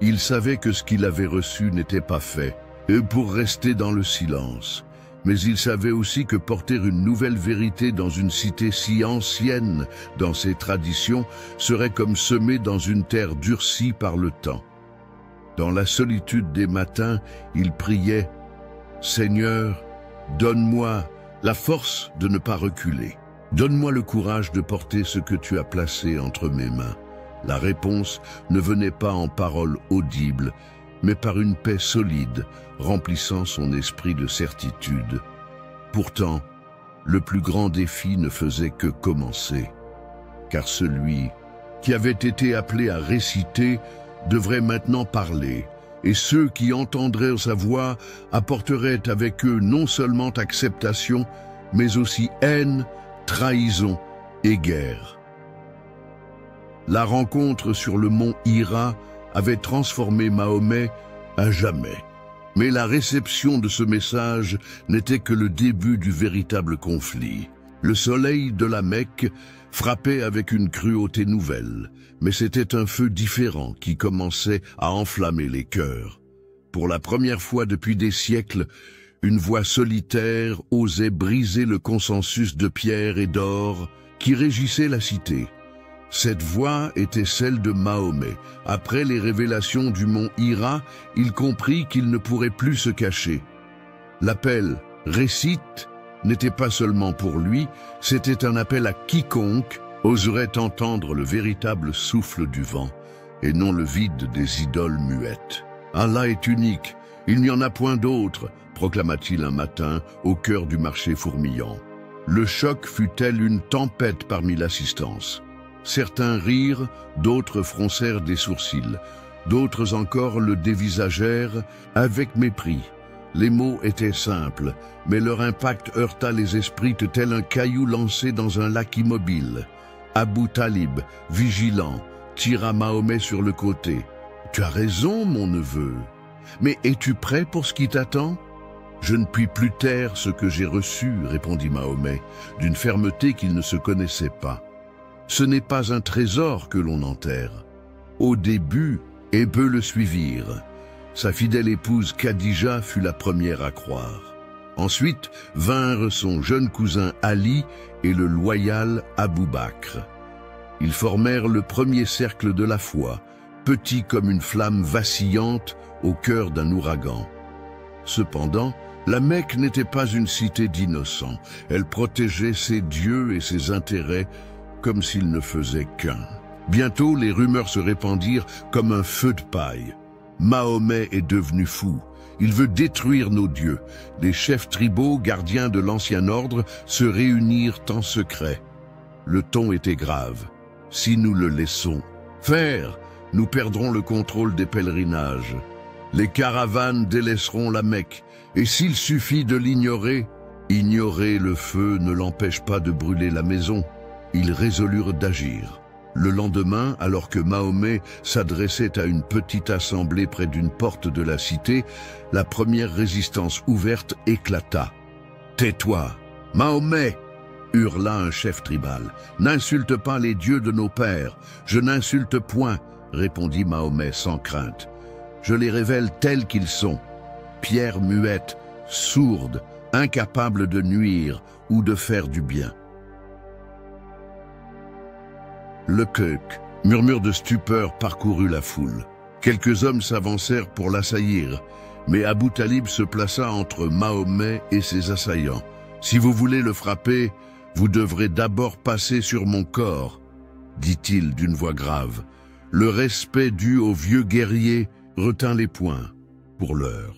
Il savait que ce qu'il avait reçu n'était pas fait, et pour rester dans le silence. Mais il savait aussi que porter une nouvelle vérité dans une cité si ancienne dans ses traditions serait comme semer dans une terre durcie par le temps. Dans la solitude des matins, il priait « Seigneur, donne-moi la force de ne pas reculer. Donne-moi le courage de porter ce que tu as placé entre mes mains. » La réponse ne venait pas en paroles audibles, mais par une paix solide, remplissant son esprit de certitude. Pourtant, le plus grand défi ne faisait que commencer, car celui qui avait été appelé à réciter devrait maintenant parler, et ceux qui entendraient sa voix apporteraient avec eux non seulement acceptation, mais aussi haine, trahison et guerre. La rencontre sur le mont Hira avait transformé Mahomet à jamais. Mais la réception de ce message n'était que le début du véritable conflit. Le soleil de la Mecque frappait avec une cruauté nouvelle, mais c'était un feu différent qui commençait à enflammer les cœurs. Pour la première fois depuis des siècles, une voix solitaire osait briser le consensus de pierre et d'or qui régissait la cité. Cette voix était celle de Mahomet. Après les révélations du mont Hira, il comprit qu'il ne pourrait plus se cacher. L'appel « Récite » n'était pas seulement pour lui, c'était un appel à quiconque oserait entendre le véritable souffle du vent, et non le vide des idoles muettes. « Allah est unique, il n'y en a point d'autre », proclama-t-il un matin au cœur du marché fourmillant. Le choc fut tel une tempête parmi l'assistance. Certains rirent, d'autres froncèrent des sourcils, d'autres encore le dévisagèrent avec mépris. Les mots étaient simples, mais leur impact heurta les esprits tel un caillou lancé dans un lac immobile. Abu Talib, vigilant, tira Mahomet sur le côté. « Tu as raison, mon neveu. Mais es-tu prêt pour ce qui t'attend ?»« Je ne puis plus taire ce que j'ai reçu, » répondit Mahomet, d'une fermeté qu'il ne se connaissait pas. Ce n'est pas un trésor que l'on enterre. Au début, et peu le suivirent. Sa fidèle épouse Khadija fut la première à croire. Ensuite vinrent son jeune cousin Ali et le loyal Abou Bakr. Ils formèrent le premier cercle de la foi, petit comme une flamme vacillante au cœur d'un ouragan. Cependant, la Mecque n'était pas une cité d'innocents. Elle protégeait ses dieux et ses intérêts comme s'il ne faisait qu'un. Bientôt, les rumeurs se répandirent comme un feu de paille. Mahomet est devenu fou. Il veut détruire nos dieux. Les chefs tribaux, gardiens de l'ancien ordre, se réunirent en secret. Le ton était grave. Si nous le laissons faire, nous perdrons le contrôle des pèlerinages. Les caravanes délaisseront la Mecque. Et s'il suffit de l'ignorer, ignorer le feu ne l'empêche pas de brûler la maison. Ils résolurent d'agir. Le lendemain, alors que Mahomet s'adressait à une petite assemblée près d'une porte de la cité, la première résistance ouverte éclata. « Tais-toi, Mahomet !» hurla un chef tribal. « N'insulte pas les dieux de nos pères. Je n'insulte point, » répondit Mahomet sans crainte. « Je les révèle tels qu'ils sont. Pierre muette, sourde, incapable de nuire ou de faire du bien. » Le Keuk, murmure de stupeur parcourut la foule. Quelques hommes s'avancèrent pour l'assaillir, mais Abu Talib se plaça entre Mahomet et ses assaillants. « Si vous voulez le frapper, vous devrez d'abord passer sur mon corps, » dit-il d'une voix grave. Le respect dû au vieux guerrier retint les poings, pour l'heure.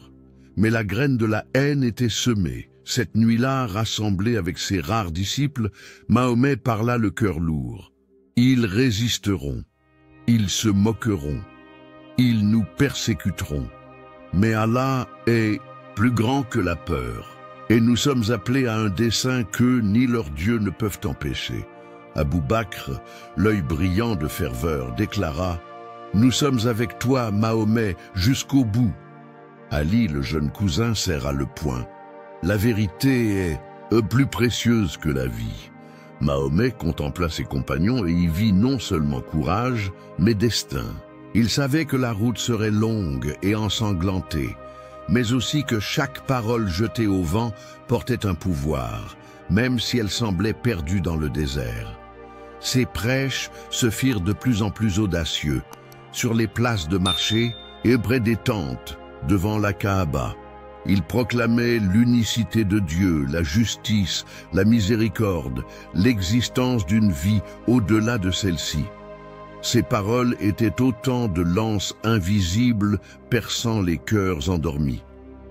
Mais la graine de la haine était semée. Cette nuit-là, rassemblé avec ses rares disciples, Mahomet parla le cœur lourd. Ils résisteront, ils se moqueront, ils nous persécuteront. Mais Allah est plus grand que la peur, et nous sommes appelés à un dessein qu'eux ni leurs dieux ne peuvent empêcher. Abou Bakr, l'œil brillant de ferveur, déclara « Nous sommes avec toi, Mahomet, jusqu'au bout. » Ali, le jeune cousin, serra le poing. La vérité est plus précieuse que la vie. Mahomet contempla ses compagnons et y vit non seulement courage, mais destin. Il savait que la route serait longue et ensanglantée, mais aussi que chaque parole jetée au vent portait un pouvoir, même si elle semblait perdue dans le désert. Ses prêches se firent de plus en plus audacieux, sur les places de marché et près des tentes, devant la Kaaba. Il proclamait l'unicité de Dieu, la justice, la miséricorde, l'existence d'une vie au-delà de celle-ci. Ces paroles étaient autant de lances invisibles perçant les cœurs endormis.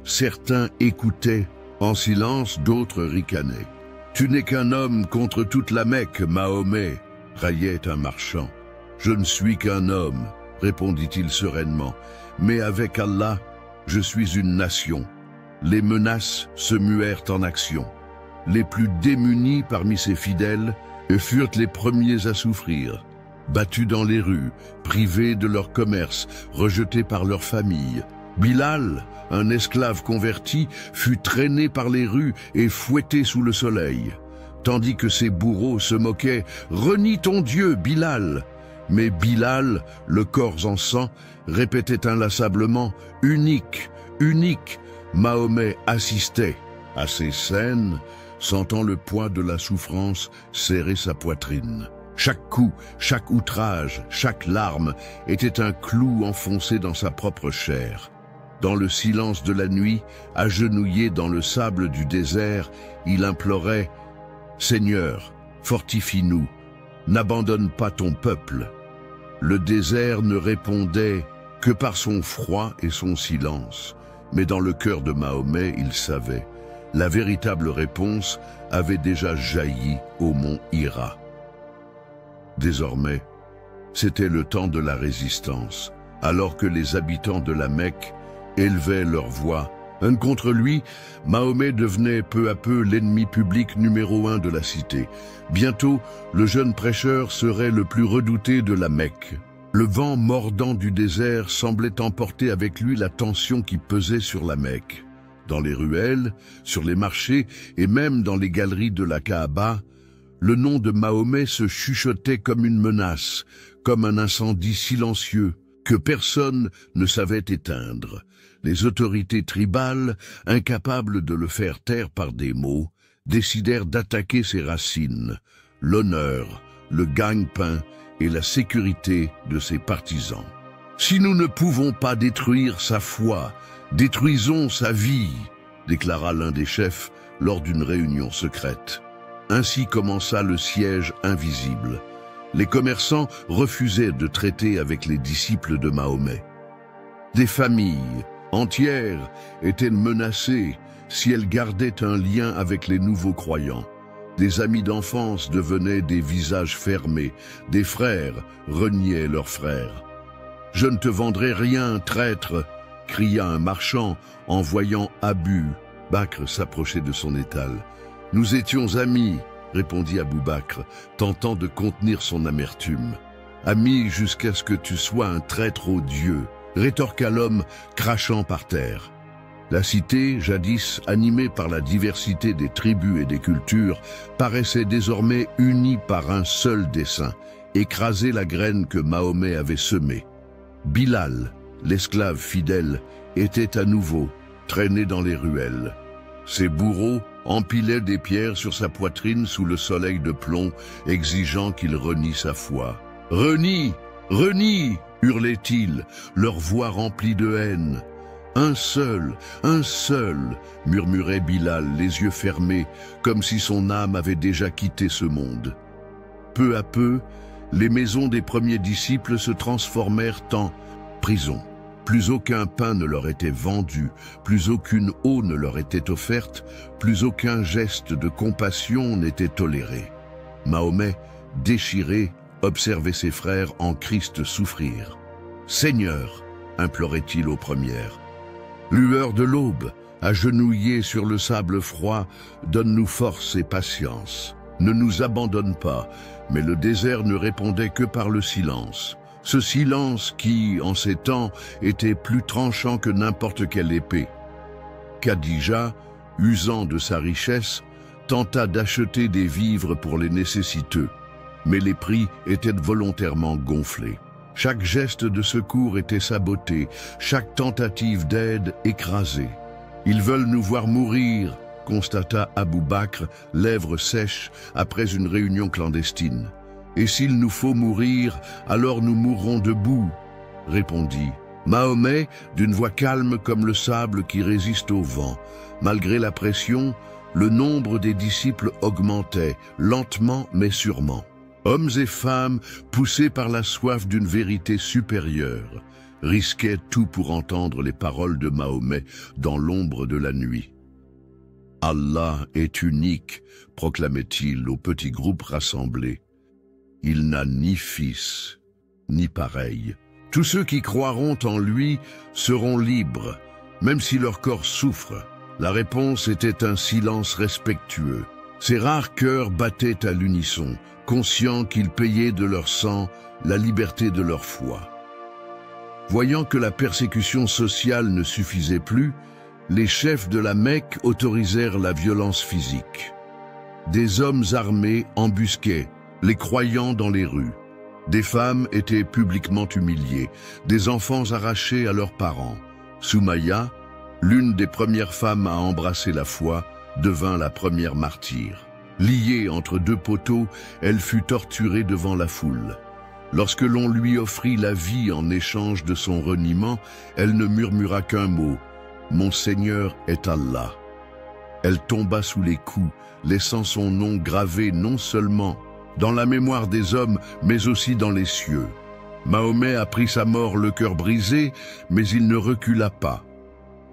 Certains écoutaient en silence, d'autres ricanaient. « Tu n'es qu'un homme contre toute la Mecque, Mahomet », raillait un marchand. « Je ne suis qu'un homme », répondit-il sereinement, « mais avec Allah, je suis une nation. » Les menaces se muèrent en action. Les plus démunis parmi ses fidèles furent les premiers à souffrir. Battus dans les rues, privés de leur commerce, rejetés par leur famille. Bilal, un esclave converti, fut traîné par les rues et fouetté sous le soleil, tandis que ses bourreaux se moquaient « Renie ton Dieu, Bilal !» Mais Bilal, le corps en sang, répétait inlassablement « Unique, unique !» Mahomet assistait à ces scènes, sentant le poids de la souffrance serrer sa poitrine. Chaque coup, chaque outrage, chaque larme était un clou enfoncé dans sa propre chair. Dans le silence de la nuit, agenouillé dans le sable du désert, il implorait « Seigneur, fortifie-nous, n'abandonne pas ton peuple ». Le désert ne répondait que par son froid et son silence. Mais dans le cœur de Mahomet, il savait, la véritable réponse avait déjà jailli au mont Hira. Désormais, c'était le temps de la résistance, alors que les habitants de la Mecque élevaient leur voix. Contre lui, Mahomet devenait peu à peu l'ennemi public numéro 1 de la cité. Bientôt, le jeune prêcheur serait le plus redouté de la Mecque. Le vent mordant du désert semblait emporter avec lui la tension qui pesait sur la Mecque. Dans les ruelles, sur les marchés et même dans les galeries de la Kaaba, le nom de Mahomet se chuchotait comme une menace, comme un incendie silencieux que personne ne savait éteindre. Les autorités tribales, incapables de le faire taire par des mots, décidèrent d'attaquer ses racines, l'honneur, le gagne-pain et la sécurité de ses partisans. Si nous ne pouvons pas détruire sa foi, détruisons sa vie, déclara l'un des chefs lors d'une réunion secrète. Ainsi commença le siège invisible. Les commerçants refusaient de traiter avec les disciples de Mahomet. Des familles entières étaient menacées si elles gardaient un lien avec les nouveaux croyants. Des amis d'enfance devenaient des visages fermés, des frères reniaient leurs frères. « Je ne te vendrai rien, traître !» cria un marchand en voyant Abu Bakr s'approcher de son étal. « Nous étions amis !» répondit Abou Bakr, tentant de contenir son amertume. « Amis jusqu'à ce que tu sois un traître aux dieux !» rétorqua l'homme, crachant par terre. La cité, jadis animée par la diversité des tribus et des cultures, paraissait désormais unie par un seul dessein, écraser la graine que Mahomet avait semée. Bilal, l'esclave fidèle, était à nouveau traîné dans les ruelles. Ses bourreaux empilaient des pierres sur sa poitrine sous le soleil de plomb, exigeant qu'il renie sa foi. « Renie! Renie !» hurlaient-ils, leur voix remplie de haine. « un seul, murmurait Bilal, les yeux fermés, comme si son âme avait déjà quitté ce monde. Peu à peu, les maisons des premiers disciples se transformèrent en prisons. Plus aucun pain ne leur était vendu, plus aucune eau ne leur était offerte, plus aucun geste de compassion n'était toléré. Mahomet, déchiré, observait ses frères en Christ souffrir. « Seigneur !» implorait-il aux premières. « Lueur de l'aube, agenouillé sur le sable froid, donne-nous force et patience. Ne nous abandonne pas. » Mais le désert ne répondait que par le silence. Ce silence qui, en ces temps, était plus tranchant que n'importe quelle épée. Khadija, usant de sa richesse, tenta d'acheter des vivres pour les nécessiteux, mais les prix étaient volontairement gonflés. Chaque geste de secours était saboté, chaque tentative d'aide écrasée. « Ils veulent nous voir mourir », constata Abou Bakr, lèvres sèches, après une réunion clandestine. « Et s'il nous faut mourir, alors nous mourrons debout », répondit Mahomet, d'une voix calme comme le sable qui résiste au vent. Malgré la pression, le nombre des disciples augmentait, lentement mais sûrement. Hommes et femmes, poussés par la soif d'une vérité supérieure, risquaient tout pour entendre les paroles de Mahomet dans l'ombre de la nuit. « Allah est unique », proclamait-il au petit groupe rassemblé. « Il n'a ni fils, ni pareil. Tous ceux qui croiront en lui seront libres, même si leur corps souffre. » La réponse était un silence respectueux. Ces rares cœurs battaient à l'unisson, conscients qu'ils payaient de leur sang la liberté de leur foi. Voyant que la persécution sociale ne suffisait plus, les chefs de la Mecque autorisèrent la violence physique. Des hommes armés embusquaient les croyants dans les rues. Des femmes étaient publiquement humiliées, des enfants arrachés à leurs parents. Soumaïa, l'une des premières femmes à embrasser la foi, devint la première martyre. Liée entre deux poteaux, elle fut torturée devant la foule. Lorsque l'on lui offrit la vie en échange de son reniement, elle ne murmura qu'un mot, « Mon Seigneur est Allah ». Elle tomba sous les coups, laissant son nom gravé non seulement dans la mémoire des hommes, mais aussi dans les cieux. Mahomet apprit sa mort le cœur brisé, mais il ne recula pas.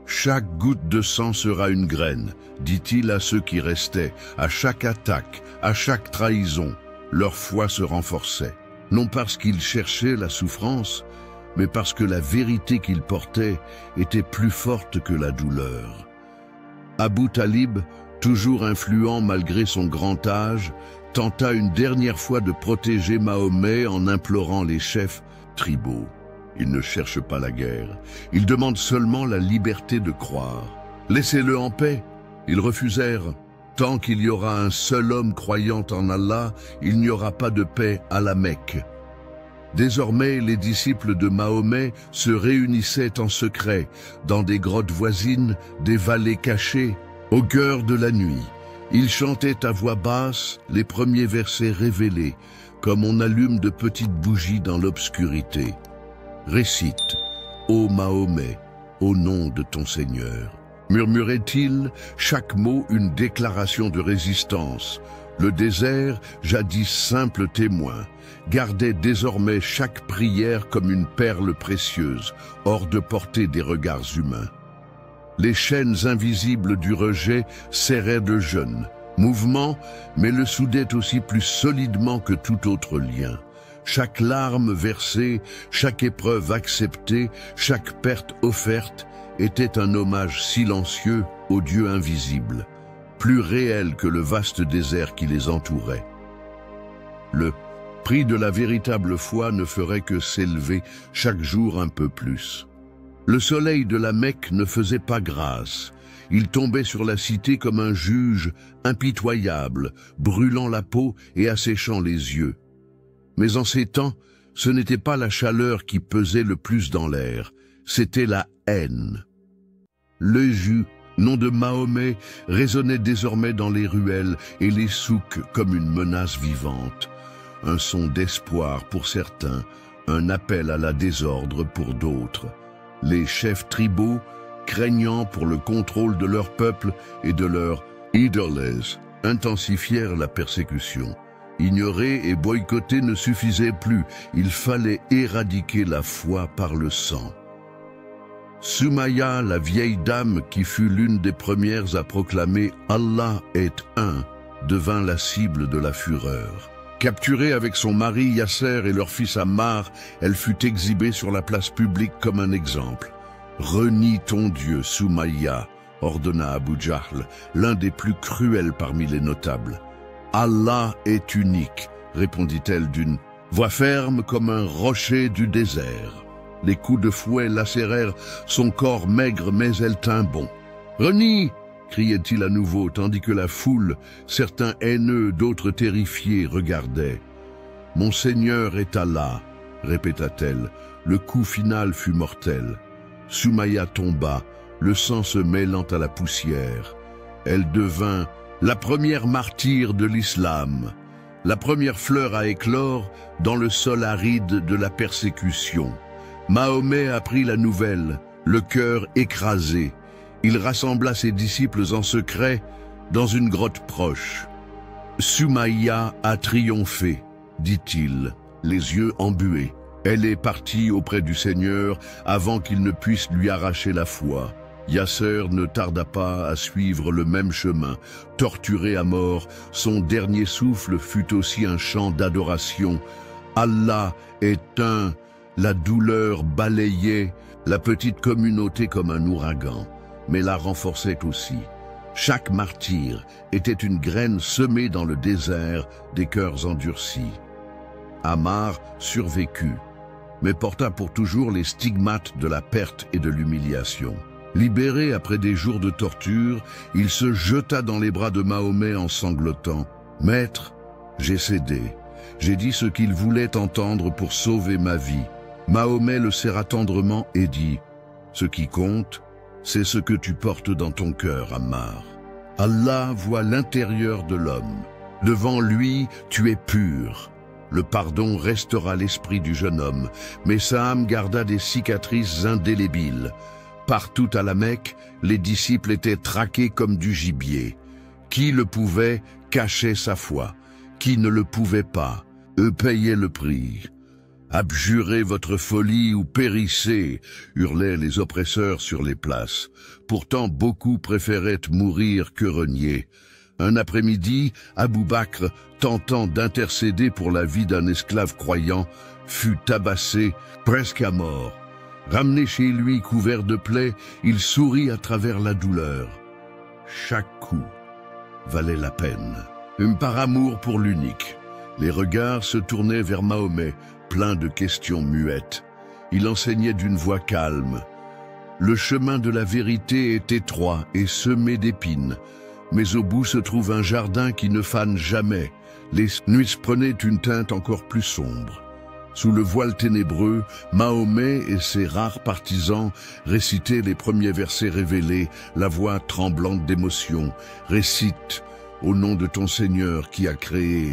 Chaque goutte de sang sera une graine, dit-il à ceux qui restaient. À chaque attaque, à chaque trahison, leur foi se renforçait. Non parce qu'ils cherchaient la souffrance, mais parce que la vérité qu'ils portaient était plus forte que la douleur. Abu Talib, toujours influent malgré son grand âge, tenta une dernière fois de protéger Mahomet en implorant les chefs tribaux. Il ne cherche pas la guerre, il demande seulement la liberté de croire. Laissez-le en paix. Ils refusèrent. Tant qu'il y aura un seul homme croyant en Allah, il n'y aura pas de paix à la Mecque. Désormais, les disciples de Mahomet se réunissaient en secret, dans des grottes voisines, des vallées cachées, au cœur de la nuit. Ils chantaient à voix basse les premiers versets révélés, comme on allume de petites bougies dans l'obscurité. Récite, ô Mahomet, au nom de ton Seigneur. Murmurait-il, chaque mot une déclaration de résistance. Le désert, jadis simple témoin, gardait désormais chaque prière comme une perle précieuse, hors de portée des regards humains. Les chaînes invisibles du rejet serraient le jeûne, mouvement, mais le soudaient aussi plus solidement que tout autre lien. Chaque larme versée, chaque épreuve acceptée, chaque perte offerte était un hommage silencieux au Dieu invisible, plus réel que le vaste désert qui les entourait. Le prix de la véritable foi ne ferait que s'élever chaque jour un peu plus. Le soleil de la Mecque ne faisait pas grâce. Il tombait sur la cité comme un juge impitoyable, brûlant la peau et asséchant les yeux. Mais en ces temps, ce n'était pas la chaleur qui pesait le plus dans l'air, c'était la haine. Le jus, nom de Mahomet, résonnait désormais dans les ruelles et les souks comme une menace vivante. Un son d'espoir pour certains, un appel à la désordre pour d'autres. Les chefs tribaux, craignant pour le contrôle de leur peuple et de leurs idoles, intensifièrent la persécution. Ignorer et boycotter ne suffisait plus, il fallait éradiquer la foi par le sang. Soumaïa, la vieille dame qui fut l'une des premières à proclamer « Allah est un », devint la cible de la fureur. Capturée avec son mari Yasser et leur fils Ammar, elle fut exhibée sur la place publique comme un exemple. « Renie ton Dieu, Soumaïa », ordonna Abu Jahl, l'un des plus cruels parmi les notables. « Allah est unique », répondit-elle d'une voix ferme comme un rocher du désert. Les coups de fouet lacérèrent son corps maigre, mais elle tint bon. « Renie !» criait-il à nouveau, tandis que la foule, certains haineux, d'autres terrifiés, regardaient. « Mon Seigneur est Allah !» répéta-t-elle. Le coup final fut mortel. Soumaïa tomba, le sang se mêlant à la poussière. Elle devint la première martyre de l'islam, la première fleur à éclore dans le sol aride de la persécution. Mahomet apprit la nouvelle, le cœur écrasé. Il rassembla ses disciples en secret dans une grotte proche. « Soumaïa a triomphé », dit-il, les yeux embués. Elle est partie auprès du Seigneur avant qu'il ne puisse lui arracher la foi. Yasser ne tarda pas à suivre le même chemin. Torturé à mort, son dernier souffle fut aussi un chant d'adoration. Allah est un. La douleur balayait la petite communauté comme un ouragan, mais la renforçait aussi. Chaque martyr était une graine semée dans le désert des cœurs endurcis. Ammar survécut, mais porta pour toujours les stigmates de la perte et de l'humiliation. Libéré après des jours de torture, il se jeta dans les bras de Mahomet en sanglotant. « Maître, j'ai cédé. J'ai dit ce qu'il voulait entendre pour sauver ma vie. » Mahomet le serra tendrement et dit « Ce qui compte, c'est ce que tu portes dans ton cœur, Ammar. Allah voit l'intérieur de l'homme. Devant lui, tu es pur. » Le pardon restera l'esprit du jeune homme, mais sa âme garda des cicatrices indélébiles. Partout à la Mecque, les disciples étaient traqués comme du gibier. Qui le pouvait cachait sa foi. Qui ne le pouvait pas, eux payaient le prix. « Abjurez votre folie ou périssez !» hurlaient les oppresseurs sur les places. Pourtant, beaucoup préféraient mourir que renier. Un après-midi, Abou Bakr, tentant d'intercéder pour la vie d'un esclave croyant, fut tabassé presque à mort. Ramené chez lui couvert de plaies, il sourit à travers la douleur. Chaque coup valait la peine. Par amour pour l'unique, les regards se tournaient vers Mahomet, plein de questions muettes. Il enseignait d'une voix calme. Le chemin de la vérité est étroit et semé d'épines, mais au bout se trouve un jardin qui ne fane jamais. Les nuits prenaient une teinte encore plus sombre. Sous le voile ténébreux, Mahomet et ses rares partisans récitaient les premiers versets révélés, la voix tremblante d'émotion. « Récite, au nom de ton Seigneur qui a créé. »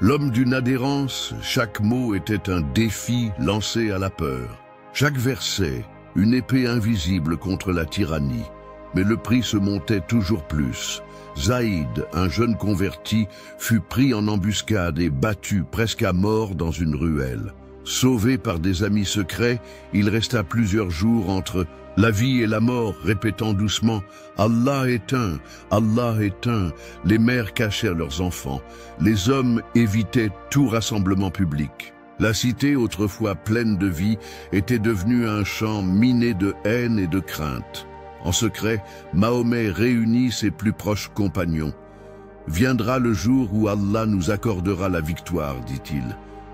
L'homme d'une adhérence, chaque mot était un défi lancé à la peur. Chaque verset, une épée invisible contre la tyrannie. Mais le prix se montait toujours plus. Zaïd, un jeune converti, fut pris en embuscade et battu presque à mort dans une ruelle. Sauvé par des amis secrets, il resta plusieurs jours entre la vie et la mort, répétant doucement « Allah est un, Allah est un ». Les mères cachèrent leurs enfants. Les hommes évitaient tout rassemblement public. La cité, autrefois pleine de vie, était devenue un champ miné de haine et de crainte. En secret, Mahomet réunit ses plus proches compagnons. « Viendra le jour où Allah nous accordera la victoire, dit-il.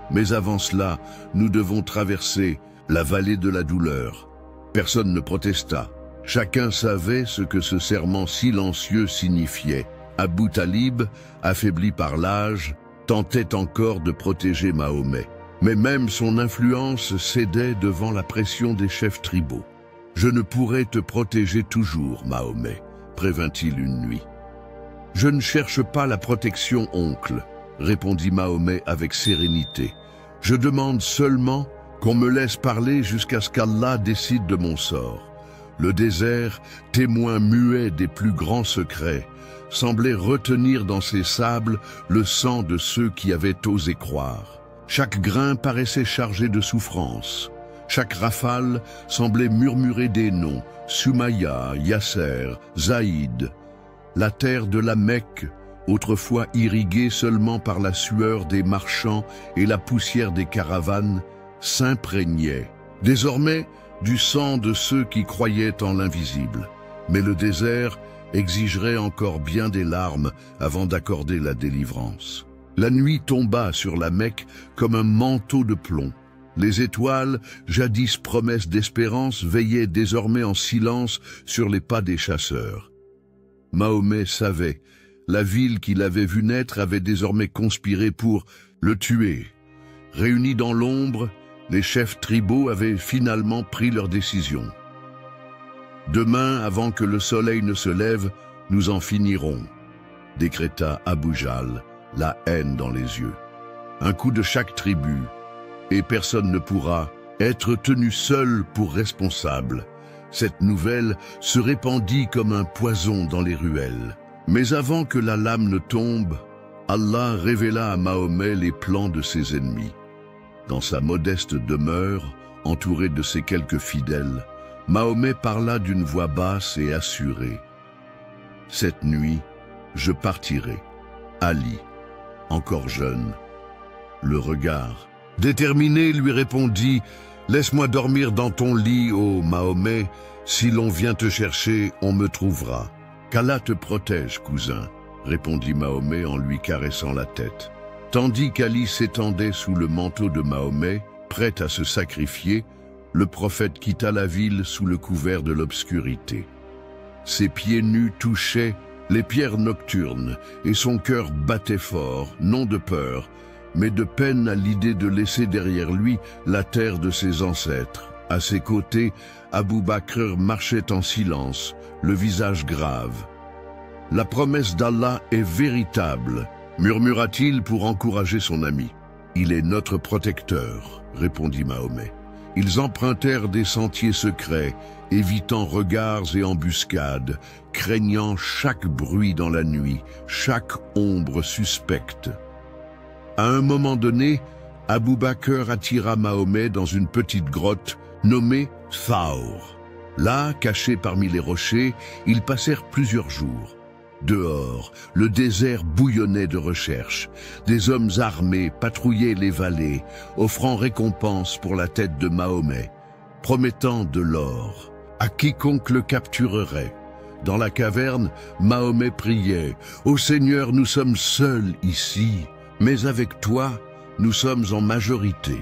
Mais avant cela, nous devons traverser la vallée de la douleur. » Personne ne protesta. Chacun savait ce que ce serment silencieux signifiait. Abou Talib, affaibli par l'âge, tentait encore de protéger Mahomet. Mais même son influence cédait devant la pression des chefs tribaux. « Je ne pourrai te protéger toujours, Mahomet, » prévint-il une nuit. « Je ne cherche pas la protection, oncle, » répondit Mahomet avec sérénité. « Je demande seulement qu'on me laisse parler jusqu'à ce qu'Allah décide de mon sort. » Le désert, témoin muet des plus grands secrets, semblait retenir dans ses sables le sang de ceux qui avaient osé croire. Chaque grain paraissait chargé de souffrance. Chaque rafale semblait murmurer des noms, Soumaïa, Yasser, Zaïd. La terre de la Mecque, autrefois irriguée seulement par la sueur des marchands et la poussière des caravanes, s'imprégnait. Désormais, du sang de ceux qui croyaient en l'invisible. Mais le désert exigerait encore bien des larmes avant d'accorder la délivrance. La nuit tomba sur la Mecque comme un manteau de plomb. Les étoiles, jadis promesses d'espérance, veillaient désormais en silence sur les pas des chasseurs. Mahomet savait, la ville qu'il avait vue naître avait désormais conspiré pour le tuer. Réunis dans l'ombre, les chefs tribaux avaient finalement pris leur décision. Demain, avant que le soleil ne se lève, nous en finirons, décréta Abu Jahl, la haine dans les yeux. Un coup de chaque tribu, et personne ne pourra être tenu seul pour responsable. Cette nouvelle se répandit comme un poison dans les ruelles. Mais avant que la lame ne tombe, Allah révéla à Mahomet les plans de ses ennemis. Dans sa modeste demeure, entouré de ses quelques fidèles, Mahomet parla d'une voix basse et assurée. « Cette nuit, je partirai. Ali, encore jeune. » Le regard déterminé lui répondit « Laisse-moi dormir dans ton lit, ô Mahomet. Si l'on vient te chercher, on me trouvera. » « Qu'Allah te protège, cousin, » répondit Mahomet en lui caressant la tête. Tandis qu'Ali s'étendait sous le manteau de Mahomet, prêt à se sacrifier, le prophète quitta la ville sous le couvert de l'obscurité. Ses pieds nus touchaient les pierres nocturnes et son cœur battait fort, non de peur, mais de peine à l'idée de laisser derrière lui la terre de ses ancêtres. À ses côtés, Abu Bakr marchait en silence, le visage grave. « La promesse d'Allah est véritable », murmura-t-il pour encourager son ami. « Il est notre protecteur », répondit Mahomet. Ils empruntèrent des sentiers secrets, évitant regards et embuscades, craignant chaque bruit dans la nuit, chaque ombre suspecte. À un moment donné, Abu Bakr attira Mahomet dans une petite grotte nommée Thawr. Là, cachés parmi les rochers, ils passèrent plusieurs jours. Dehors, le désert bouillonnait de recherches. Des hommes armés patrouillaient les vallées, offrant récompense pour la tête de Mahomet, promettant de l'or à quiconque le capturerait. Dans la caverne, Mahomet priait « Ô Seigneur, nous sommes seuls ici, mais avec toi, nous sommes en majorité. »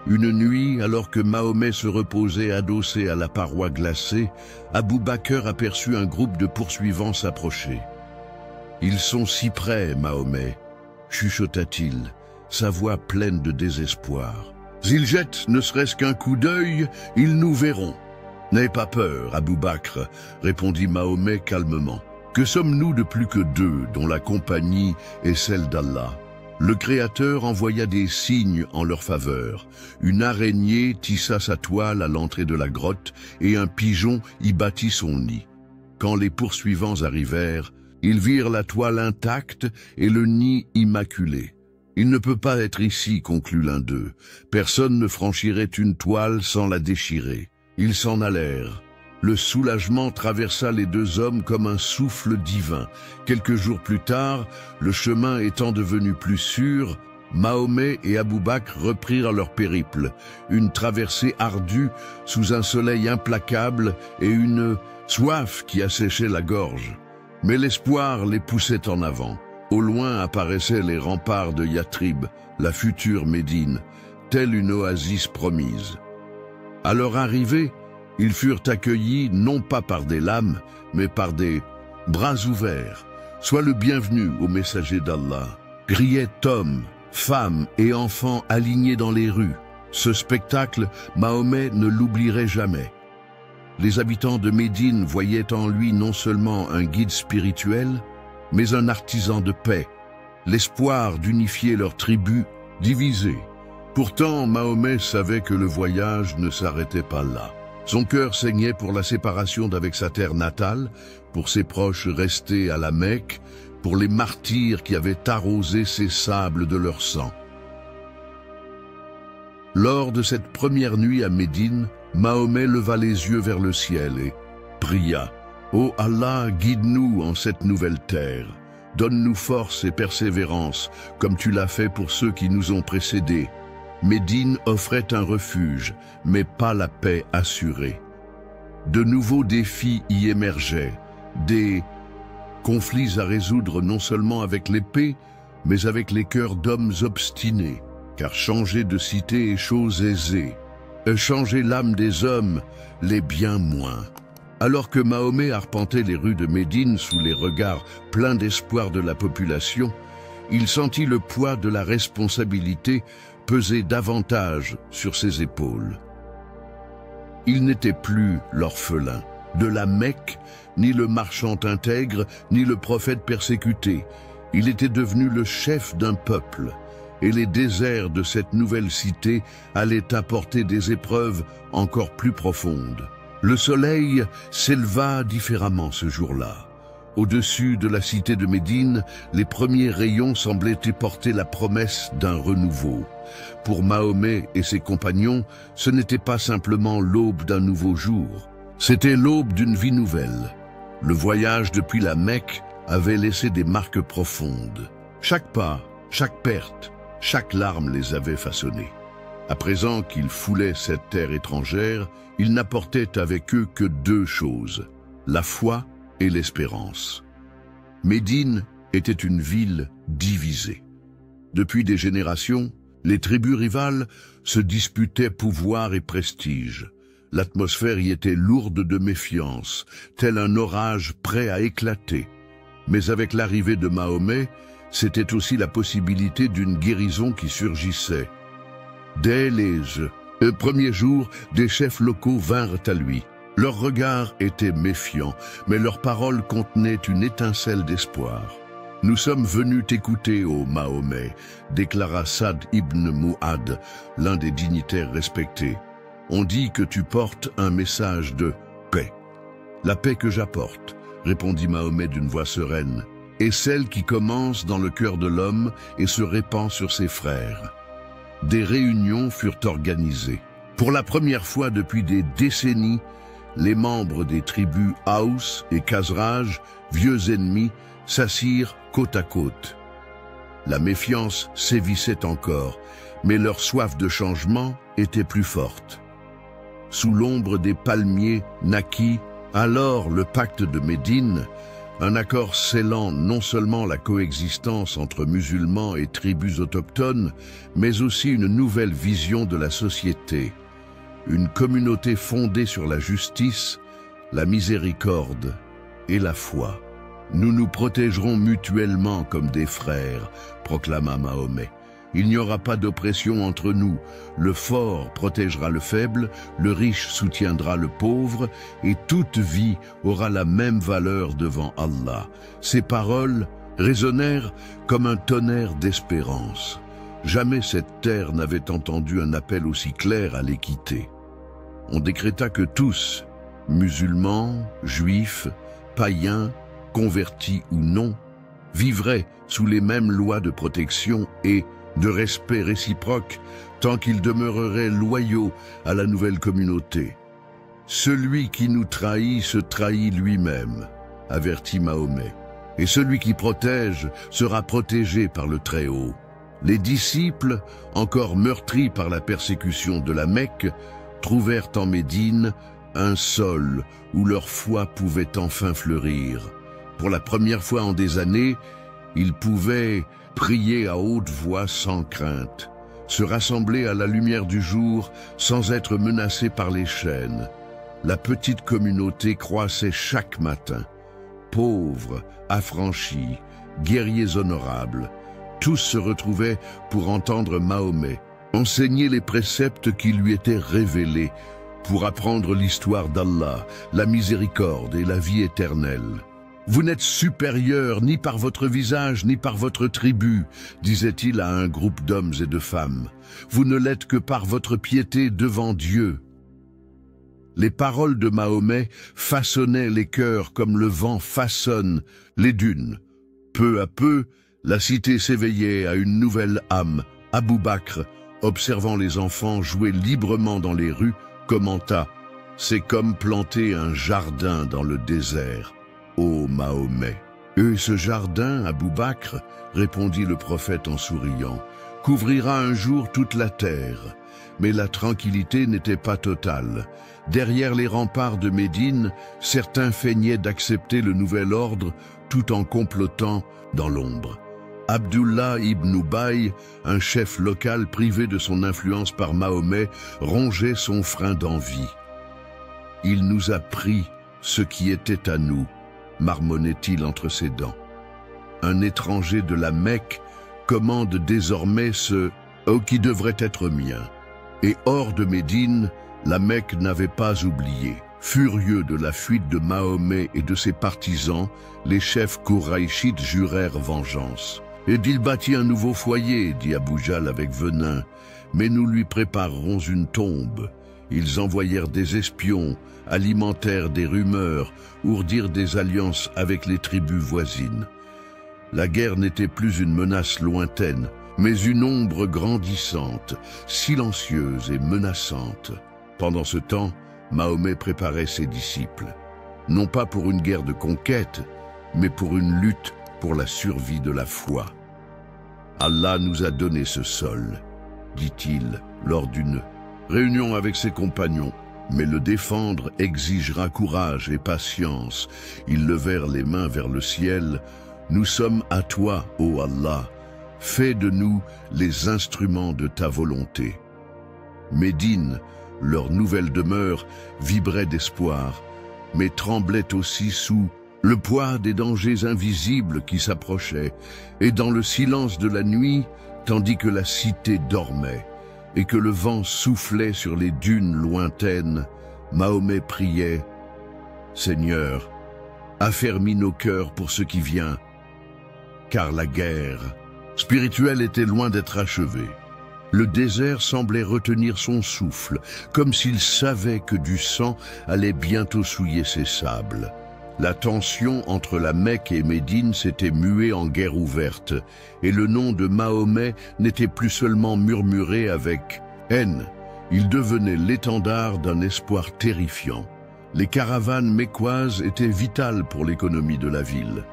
Une nuit, alors que Mahomet se reposait adossé à la paroi glacée, Abu Bakr aperçut un groupe de poursuivants s'approcher. « Ils sont si près, Mahomet, » chuchota-t-il, sa voix pleine de désespoir. « S'ils jettent ne serait-ce qu'un coup d'œil, ils nous verront. »« N'aie pas peur, Abu Bakr, » répondit Mahomet calmement. « Que sommes-nous de plus que deux, dont la compagnie est celle d'Allah ?» Le Créateur envoya des signes en leur faveur. Une araignée tissa sa toile à l'entrée de la grotte et un pigeon y bâtit son nid. Quand les poursuivants arrivèrent, ils virent la toile intacte et le nid immaculé. « Il ne peut pas être ici, » conclut l'un d'eux. « Personne ne franchirait une toile sans la déchirer. » Ils s'en allèrent. Le soulagement traversa les deux hommes comme un souffle divin. Quelques jours plus tard, le chemin étant devenu plus sûr, Mahomet et Abu Bakr reprirent leur périple, une traversée ardue sous un soleil implacable et une soif qui asséchait la gorge. Mais l'espoir les poussait en avant. Au loin apparaissaient les remparts de Yathrib, la future Médine, telle une oasis promise. À leur arrivée, ils furent accueillis non pas par des lames, mais par des bras ouverts. « Sois le bienvenu, ô messager d'Allah » criaient hommes, femmes et enfants alignés dans les rues. Ce spectacle, Mahomet ne l'oublierait jamais. Les habitants de Médine voyaient en lui non seulement un guide spirituel, mais un artisan de paix, l'espoir d'unifier leurs tribus divisées. Pourtant, Mahomet savait que le voyage ne s'arrêtait pas là. Son cœur saignait pour la séparation d'avec sa terre natale, pour ses proches restés à la Mecque, pour les martyrs qui avaient arrosé ses sables de leur sang. Lors de cette première nuit à Médine, Mahomet leva les yeux vers le ciel et pria « Ô Allah, guide-nous en cette nouvelle terre. Donne-nous force et persévérance, comme tu l'as fait pour ceux qui nous ont précédés. » Médine offrait un refuge, mais pas la paix assurée. De nouveaux défis y émergeaient, des conflits à résoudre non seulement avec l'épée, mais avec les cœurs d'hommes obstinés, car changer de cité est chose aisée. Changer l'âme des hommes l'est bien moins. Alors que Mahomet arpentait les rues de Médine sous les regards pleins d'espoir de la population, il sentit le poids de la responsabilité peser davantage sur ses épaules. Il n'était plus l'orphelin de la Mecque, ni le marchand intègre, ni le prophète persécuté. Il était devenu le chef d'un peuple, et les déserts de cette nouvelle cité allaient apporter des épreuves encore plus profondes. Le soleil s'éleva différemment ce jour-là. Au-dessus de la cité de Médine, les premiers rayons semblaient porter la promesse d'un renouveau. Pour Mahomet et ses compagnons, ce n'était pas simplement l'aube d'un nouveau jour, c'était l'aube d'une vie nouvelle. Le voyage depuis la Mecque avait laissé des marques profondes. Chaque pas, chaque perte, chaque larme les avait façonnés. À présent qu'ils foulaient cette terre étrangère, ils n'apportaient avec eux que deux choses, la foi et l'espérance. Médine était une ville divisée. Depuis des générations, les tribus rivales se disputaient pouvoir et prestige. L'atmosphère y était lourde de méfiance, tel un orage prêt à éclater. Mais avec l'arrivée de Mahomet, c'était aussi la possibilité d'une guérison qui surgissait. Dès les premiers jours, des chefs locaux vinrent à lui. Leur regard était méfiant, mais leurs paroles contenaient une étincelle d'espoir. « Nous sommes venus t'écouter, ô Mahomet », déclara Saad ibn Mu'ad, l'un des dignitaires respectés. « On dit que tu portes un message de paix. »« La paix que j'apporte, » répondit Mahomet d'une voix sereine, « est celle qui commence dans le cœur de l'homme et se répand sur ses frères. » Des réunions furent organisées. Pour la première fois depuis des décennies, les membres des tribus Aous et Khazraj, vieux ennemis, s'assirent côte à côte. La méfiance sévissait encore, mais leur soif de changement était plus forte. Sous l'ombre des palmiers naquit alors le pacte de Médine, un accord scellant non seulement la coexistence entre musulmans et tribus autochtones, mais aussi une nouvelle vision de la société. Une communauté fondée sur la justice, la miséricorde et la foi. Nous nous protégerons mutuellement comme des frères, proclama Mahomet. Il n'y aura pas d'oppression entre nous. Le fort protégera le faible, le riche soutiendra le pauvre, et toute vie aura la même valeur devant Allah. Ces paroles résonnèrent comme un tonnerre d'espérance. Jamais cette terre n'avait entendu un appel aussi clair à l'équité. On décréta que tous, musulmans, juifs, païens, convertis ou non, vivraient sous les mêmes lois de protection et de respect réciproque tant qu'ils demeureraient loyaux à la nouvelle communauté. « Celui qui nous trahit se trahit lui-même », avertit Mahomet, « et celui qui protège sera protégé par le Très-Haut. » Les disciples, encore meurtris par la persécution de la Mecque, trouvèrent en Médine un sol où leur foi pouvait enfin fleurir. Pour la première fois en des années, ils pouvaient prier à haute voix sans crainte, se rassembler à la lumière du jour sans être menacés par les chaînes. La petite communauté croissait chaque matin. Pauvres, affranchis, guerriers honorables, tous se retrouvaient pour entendre Mahomet enseigner les préceptes qui lui étaient révélés, pour apprendre l'histoire d'Allah, la miséricorde et la vie éternelle. « Vous n'êtes supérieur ni par votre visage ni par votre tribu, disait-il à un groupe d'hommes et de femmes. Vous ne l'êtes que par votre piété devant Dieu. » Les paroles de Mahomet façonnaient les cœurs comme le vent façonne les dunes. Peu à peu, la cité s'éveillait à une nouvelle âme. Abou Bakr, observant les enfants jouer librement dans les rues, commenta « C'est comme planter un jardin dans le désert, ô Mahomet. » « Et ce jardin, Abou Bakr, répondit le prophète en souriant, couvrira un jour toute la terre. » Mais la tranquillité n'était pas totale. Derrière les remparts de Médine, certains feignaient d'accepter le nouvel ordre tout en complotant dans l'ombre. Abdullah ibn Ubay, un chef local privé de son influence par Mahomet, rongeait son frein d'envie. « Il nous a pris ce qui était à nous », marmonnait-il entre ses dents. Un étranger de la Mecque commande désormais ce « qui devrait être mien ». Et hors de Médine, la Mecque n'avait pas oublié. Furieux de la fuite de Mahomet et de ses partisans, les chefs Kouraïchites jurèrent vengeance. « Et il bâtit un nouveau foyer, dit Abou Jahl avec venin, mais nous lui préparerons une tombe. » Ils envoyèrent des espions, alimentèrent des rumeurs, ourdirent des alliances avec les tribus voisines. La guerre n'était plus une menace lointaine, mais une ombre grandissante, silencieuse et menaçante. Pendant ce temps, Mahomet préparait ses disciples, non pas pour une guerre de conquête, mais pour une lutte pour la survie de la foi. « Allah nous a donné ce sol, dit-il lors d'une réunion avec ses compagnons, mais le défendre exigera courage et patience. Ils levèrent les mains vers le ciel. Nous sommes à toi, ô Allah. Fais de nous les instruments de ta volonté. Médine, leur nouvelle demeure, vibrait d'espoir, mais tremblait aussi sous le poids des dangers invisibles qui s'approchaient, et dans le silence de la nuit, tandis que la cité dormait, et que le vent soufflait sur les dunes lointaines, Mahomet priait « Seigneur, affermis nos cœurs pour ce qui vient, car la guerre spirituelle était loin d'être achevée. » Le désert semblait retenir son souffle, comme s'il savait que du sang allait bientôt souiller ses sables. La tension entre la Mecque et Médine s'était muée en guerre ouverte, et le nom de Mahomet n'était plus seulement murmuré avec haine, il devenait l'étendard d'un espoir terrifiant. Les caravanes mécoises étaient vitales pour l'économie de la ville.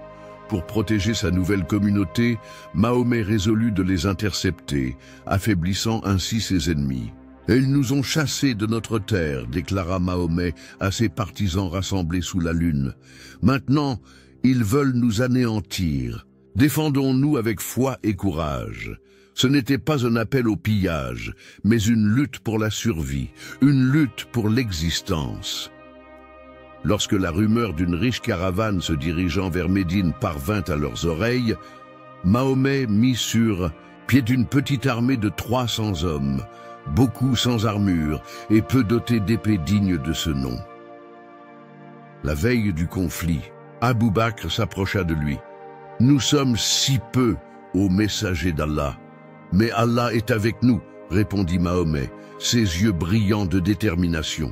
Pour protéger sa nouvelle communauté, Mahomet résolut de les intercepter, affaiblissant ainsi ses ennemis. « Ils nous ont chassés de notre terre », déclara Mahomet à ses partisans rassemblés sous la lune. « Maintenant, ils veulent nous anéantir. Défendons-nous avec foi et courage. » Ce n'était pas un appel au pillage, mais une lutte pour la survie, une lutte pour l'existence. Lorsque la rumeur d'une riche caravane se dirigeant vers Médine parvint à leurs oreilles, Mahomet mit sur pied une petite armée de 300 hommes, beaucoup sans armure et peu dotés d'épées dignes de ce nom. La veille du conflit, Abou Bakr s'approcha de lui. « Nous sommes si peu, ô messager d'Allah. »« Mais Allah est avec nous, » répondit Mahomet, ses yeux brillants de détermination.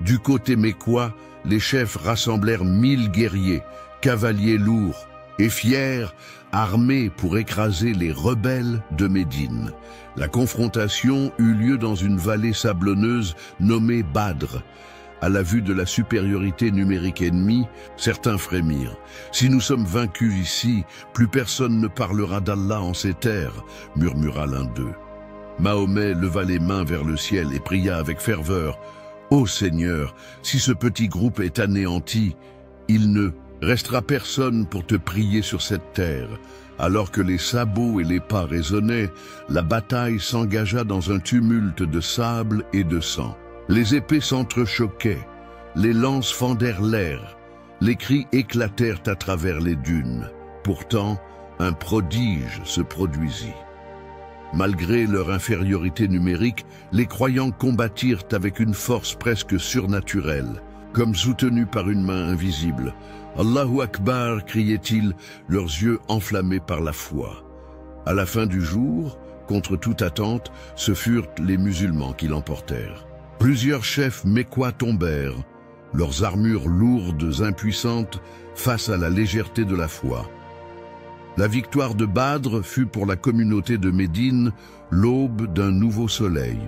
Du côté mécois, les chefs rassemblèrent 1000 guerriers, cavaliers lourds et fiers, armés pour écraser les rebelles de Médine. La confrontation eut lieu dans une vallée sablonneuse nommée Badr. À la vue de la supériorité numérique ennemie, certains frémirent. « Si nous sommes vaincus ici, plus personne ne parlera d'Allah en ces terres », murmura l'un d'eux. Mahomet leva les mains vers le ciel et pria avec ferveur. « Ô Seigneur, si ce petit groupe est anéanti, il ne restera personne pour te prier sur cette terre. » Alors que les sabots et les pas résonnaient, la bataille s'engagea dans un tumulte de sable et de sang. Les épées s'entrechoquaient, les lances fendèrent l'air, les cris éclatèrent à travers les dunes. Pourtant, un prodige se produisit. Malgré leur infériorité numérique, les croyants combattirent avec une force presque surnaturelle, comme soutenus par une main invisible. « Allahu Akbar » criaient-ils, leurs yeux enflammés par la foi. À la fin du jour, contre toute attente, ce furent les musulmans qui l'emportèrent. Plusieurs chefs mécois tombèrent, leurs armures lourdes, impuissantes, face à la légèreté de la foi. La victoire de Badr fut pour la communauté de Médine l'aube d'un nouveau soleil.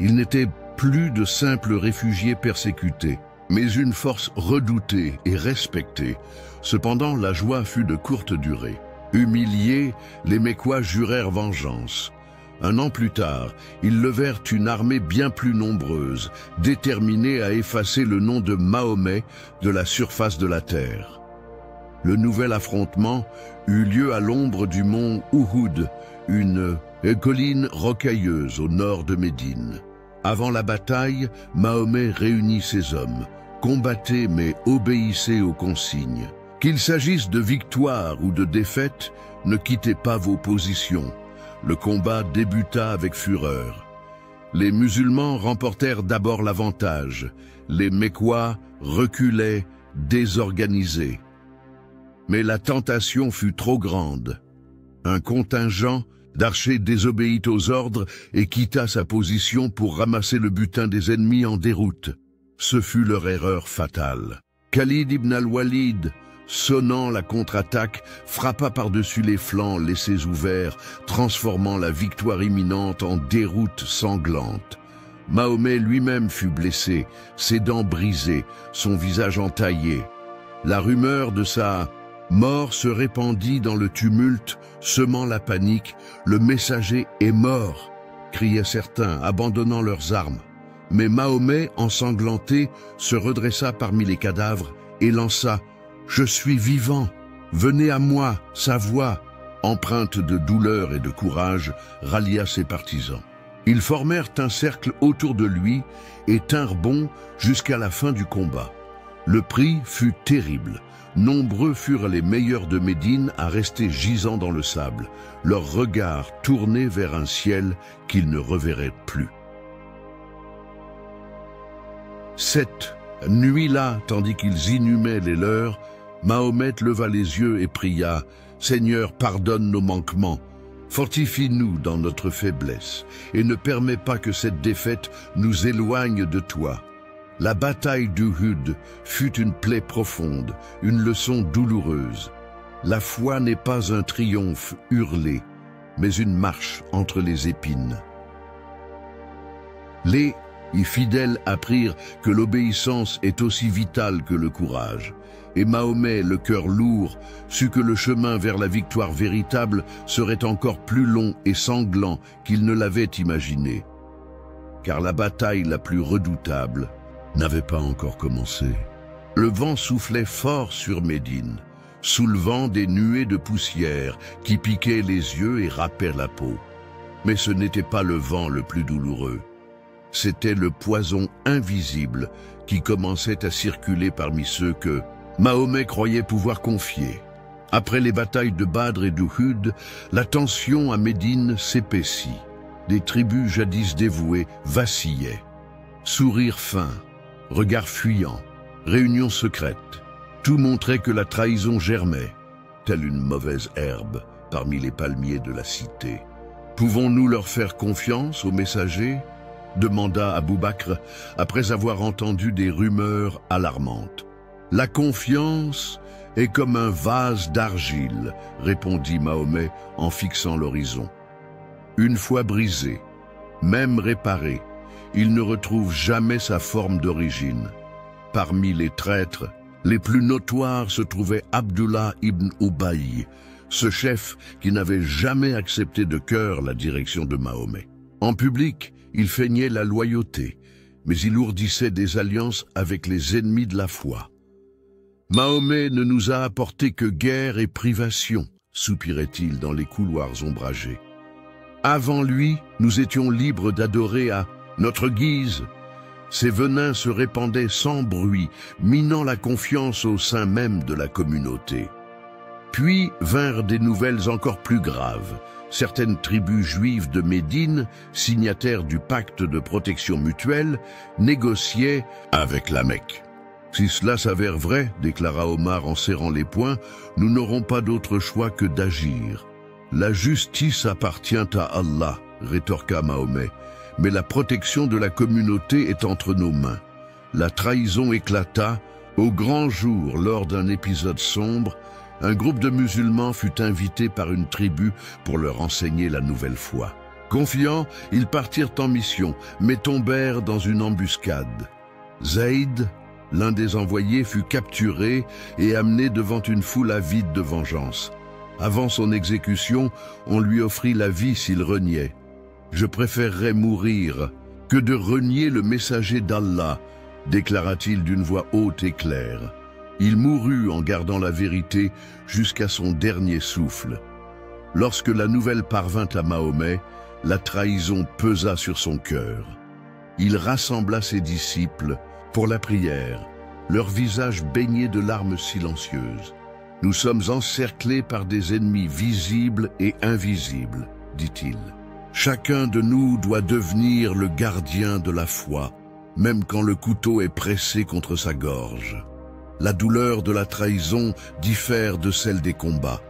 Ils n'étaient plus de simples réfugiés persécutés, mais une force redoutée et respectée. Cependant, la joie fut de courte durée. Humiliés, les Mécois jurèrent vengeance. Un an plus tard, ils levèrent une armée bien plus nombreuse, déterminée à effacer le nom de Mahomet de la surface de la terre. Le nouvel affrontement eut lieu à l'ombre du mont Uhud, une colline rocailleuse au nord de Médine. Avant la bataille, Mahomet réunit ses hommes. Combattez mais obéissez aux consignes. Qu'il s'agisse de victoire ou de défaite, ne quittez pas vos positions. Le combat débuta avec fureur. Les musulmans remportèrent d'abord l'avantage. Les Mécois reculaient, désorganisés. Mais la tentation fut trop grande. Un contingent d'archers désobéit aux ordres et quitta sa position pour ramasser le butin des ennemis en déroute. Ce fut leur erreur fatale. Khalid ibn al-Walid, sonnant la contre-attaque, frappa par-dessus les flancs laissés ouverts, transformant la victoire imminente en déroute sanglante. Mahomet lui-même fut blessé, ses dents brisées, son visage entaillé. La rumeur de sa mort se répandit dans le tumulte, semant la panique. Le messager est mort, criaient certains, abandonnant leurs armes. Mais Mahomet, ensanglanté, se redressa parmi les cadavres et lança « Je suis vivant, venez à moi !» Sa voix, empreinte de douleur et de courage, rallia ses partisans. Ils formèrent un cercle autour de lui et tinrent bon jusqu'à la fin du combat. Le prix fut terrible. Nombreux furent les meilleurs de Médine à rester gisant dans le sable, leurs regards tournés vers un ciel qu'ils ne reverraient plus. Cette nuit-là, tandis qu'ils inhumaient les leurs, Mahomet leva les yeux et pria « Seigneur, pardonne nos manquements, fortifie-nous dans notre faiblesse et ne permets pas que cette défaite nous éloigne de toi. » La bataille d'Uhud fut une plaie profonde, une leçon douloureuse. La foi n'est pas un triomphe hurlé, mais une marche entre les épines. Les fidèles apprirent que l'obéissance est aussi vitale que le courage. Et Mahomet, le cœur lourd, sut que le chemin vers la victoire véritable serait encore plus long et sanglant qu'il ne l'avait imaginé. Car la bataille la plus redoutable n'avait pas encore commencé. Le vent soufflait fort sur Médine, soulevant des nuées de poussière qui piquaient les yeux et râpaient la peau. Mais ce n'était pas le vent le plus douloureux. C'était le poison invisible qui commençait à circuler parmi ceux que Mahomet croyait pouvoir confier. Après les batailles de Badr et d'Uhud, la tension à Médine s'épaissit. Des tribus jadis dévouées vacillaient. Sourires fins, regards fuyants, réunions secrètes, tout montrait que la trahison germait, telle une mauvaise herbe parmi les palmiers de la cité. Pouvons-nous leur faire confiance aux messagers ? Demanda Abou Bakr après avoir entendu des rumeurs alarmantes. La confiance est comme un vase d'argile, répondit Mahomet en fixant l'horizon. Une fois brisé, même réparé, il ne retrouve jamais sa forme d'origine. Parmi les traîtres, les plus notoires se trouvait Abdullah ibn Ubayy, ce chef qui n'avait jamais accepté de cœur la direction de Mahomet. En public, il feignait la loyauté, mais il ourdissait des alliances avec les ennemis de la foi. Mahomet ne nous a apporté que guerre et privation, soupirait-il dans les couloirs ombragés. Avant lui, nous étions libres d'adorer à notre guise. Ces venins se répandaient sans bruit, minant la confiance au sein même de la communauté. Puis vinrent des nouvelles encore plus graves. Certaines tribus juives de Médine, signataires du pacte de protection mutuelle, négociaient avec la Mecque. Si cela s'avère vrai, déclara Omar en serrant les poings, nous n'aurons pas d'autre choix que d'agir. La justice appartient à Allah, rétorqua Mahomet, mais la protection de la communauté est entre nos mains. La trahison éclata. Au grand jour, lors d'un épisode sombre, un groupe de musulmans fut invité par une tribu pour leur enseigner la nouvelle foi. Confiants, ils partirent en mission, mais tombèrent dans une embuscade. Zaïd, l'un des envoyés, fut capturé et amené devant une foule avide de vengeance. Avant son exécution, on lui offrit la vie s'il reniait. « Je préférerais mourir que de renier le messager d'Allah », déclara-t-il d'une voix haute et claire. Il mourut en gardant la vérité jusqu'à son dernier souffle. Lorsque la nouvelle parvint à Mahomet, la trahison pesa sur son cœur. Il rassembla ses disciples pour la prière, leurs visages baignés de larmes silencieuses. « Nous sommes encerclés par des ennemis visibles et invisibles, dit-il. Chacun de nous doit devenir le gardien de la foi, même quand le couteau est pressé contre sa gorge. La douleur de la trahison diffère de celle des combats.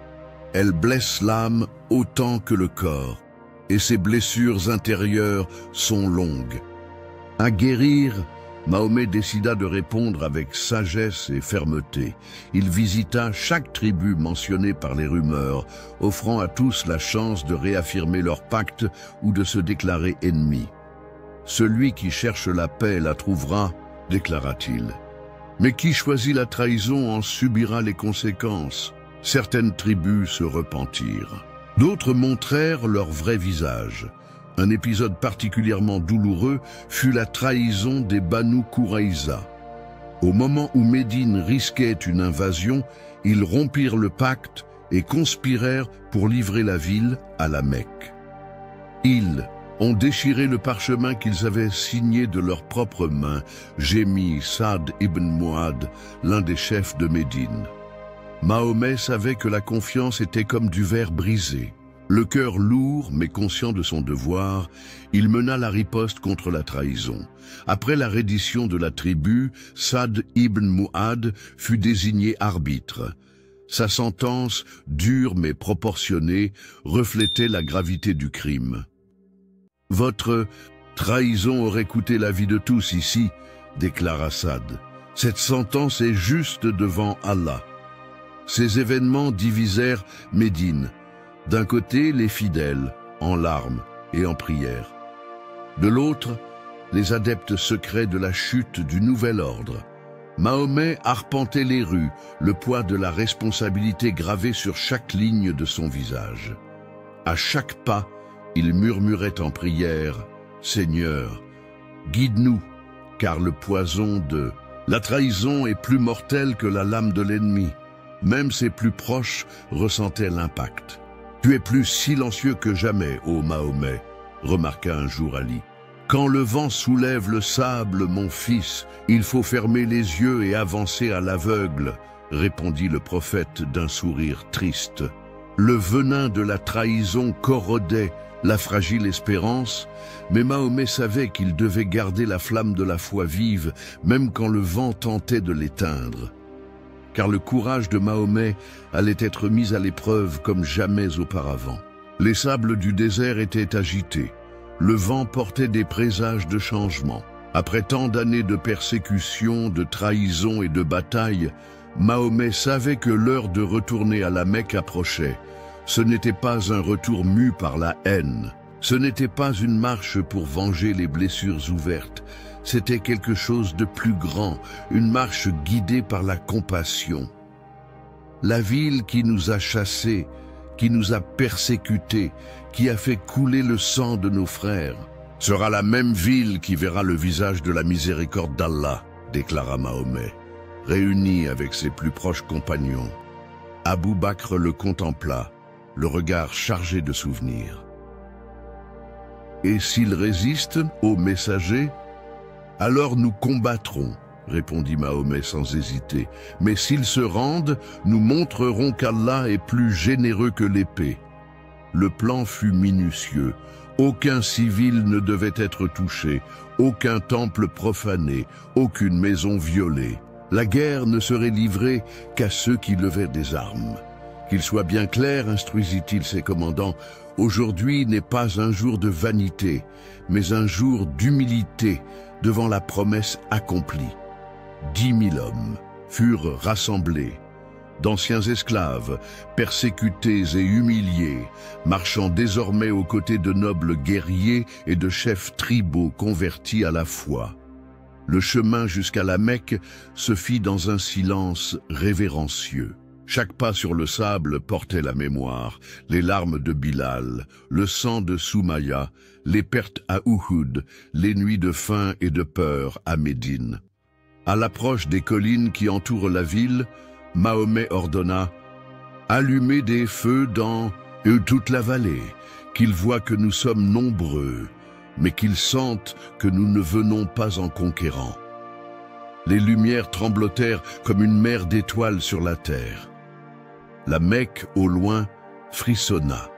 Elle blesse l'âme autant que le corps, et ses blessures intérieures sont longues. À guérir, Mahomet décida de répondre avec sagesse et fermeté. Il visita chaque tribu mentionnée par les rumeurs, offrant à tous la chance de réaffirmer leur pacte ou de se déclarer ennemis. « Celui qui cherche la paix la trouvera », déclara-t-il. Mais qui choisit la trahison en subira les conséquences. Certaines tribus se repentirent. D'autres montrèrent leur vrai visage. Un épisode particulièrement douloureux fut la trahison des Banu Quraïza. Au moment où Médine risquait une invasion, ils rompirent le pacte et conspirèrent pour livrer la ville à la Mecque. Ils ont déchiré le parchemin qu'ils avaient signé de leurs propres mains, gémit Saad ibn Mu'ad, l'un des chefs de Médine. Mahomet savait que la confiance était comme du verre brisé. Le cœur lourd, mais conscient de son devoir, il mena la riposte contre la trahison. Après la reddition de la tribu, Saad ibn Mu'ad fut désigné arbitre. Sa sentence, dure mais proportionnée, reflétait la gravité du crime. « Votre trahison aurait coûté la vie de tous ici, » déclara Saad. « Cette sentence est juste devant Allah. » Ces événements divisèrent Médine. D'un côté, les fidèles, en larmes et en prières. De l'autre, les adeptes secrets de la chute du nouvel ordre. Mahomet arpentait les rues, le poids de la responsabilité gravé sur chaque ligne de son visage. À chaque pas, il murmurait en prière, « Seigneur, guide-nous, car le poison de la trahison est plus mortel que la lame de l'ennemi. » Même ses plus proches ressentaient l'impact. « Tu es plus silencieux que jamais, ô Mahomet », remarqua un jour Ali. « Quand le vent soulève le sable, mon fils, il faut fermer les yeux et avancer à l'aveugle, » répondit le prophète d'un sourire triste. Le venin de la trahison corrodait la fragile espérance, mais Mahomet savait qu'il devait garder la flamme de la foi vive, même quand le vent tentait de l'éteindre. Car le courage de Mahomet allait être mis à l'épreuve comme jamais auparavant. Les sables du désert étaient agités. Le vent portait des présages de changement. Après tant d'années de persécution, de trahison et de bataille, Mahomet savait que l'heure de retourner à la Mecque approchait. Ce n'était pas un retour mu par la haine. Ce n'était pas une marche pour venger les blessures ouvertes. C'était quelque chose de plus grand, une marche guidée par la compassion. La ville qui nous a chassés, qui nous a persécutés, qui a fait couler le sang de nos frères, sera la même ville qui verra le visage de la miséricorde d'Allah, déclara Mahomet, réuni avec ses plus proches compagnons. Abou Bakr le contempla, le regard chargé de souvenirs. « Et s'ils résistent, ô messager, alors nous combattrons, » répondit Mahomet sans hésiter. « Mais s'ils se rendent, nous montrerons qu'Allah est plus généreux que l'épée. » Le plan fut minutieux. Aucun civil ne devait être touché, aucun temple profané, aucune maison violée. La guerre ne serait livrée qu'à ceux qui levaient des armes. Qu'il soit bien clair, instruisit-il ses commandants, aujourd'hui n'est pas un jour de vanité, mais un jour d'humilité devant la promesse accomplie. 10 000 hommes furent rassemblés, d'anciens esclaves, persécutés et humiliés, marchant désormais aux côtés de nobles guerriers et de chefs tribaux convertis à la foi. Le chemin jusqu'à la Mecque se fit dans un silence révérencieux. Chaque pas sur le sable portait la mémoire, les larmes de Bilal, le sang de Soumaya, les pertes à Uhud, les nuits de faim et de peur à Médine. À l'approche des collines qui entourent la ville, Mahomet ordonna « Allumez des feux dans toute la vallée, qu'ils voient que nous sommes nombreux, mais qu'ils sentent que nous ne venons pas en conquérant. » Les lumières tremblotèrent comme une mer d'étoiles sur la terre. La Mecque, au loin, frissonna.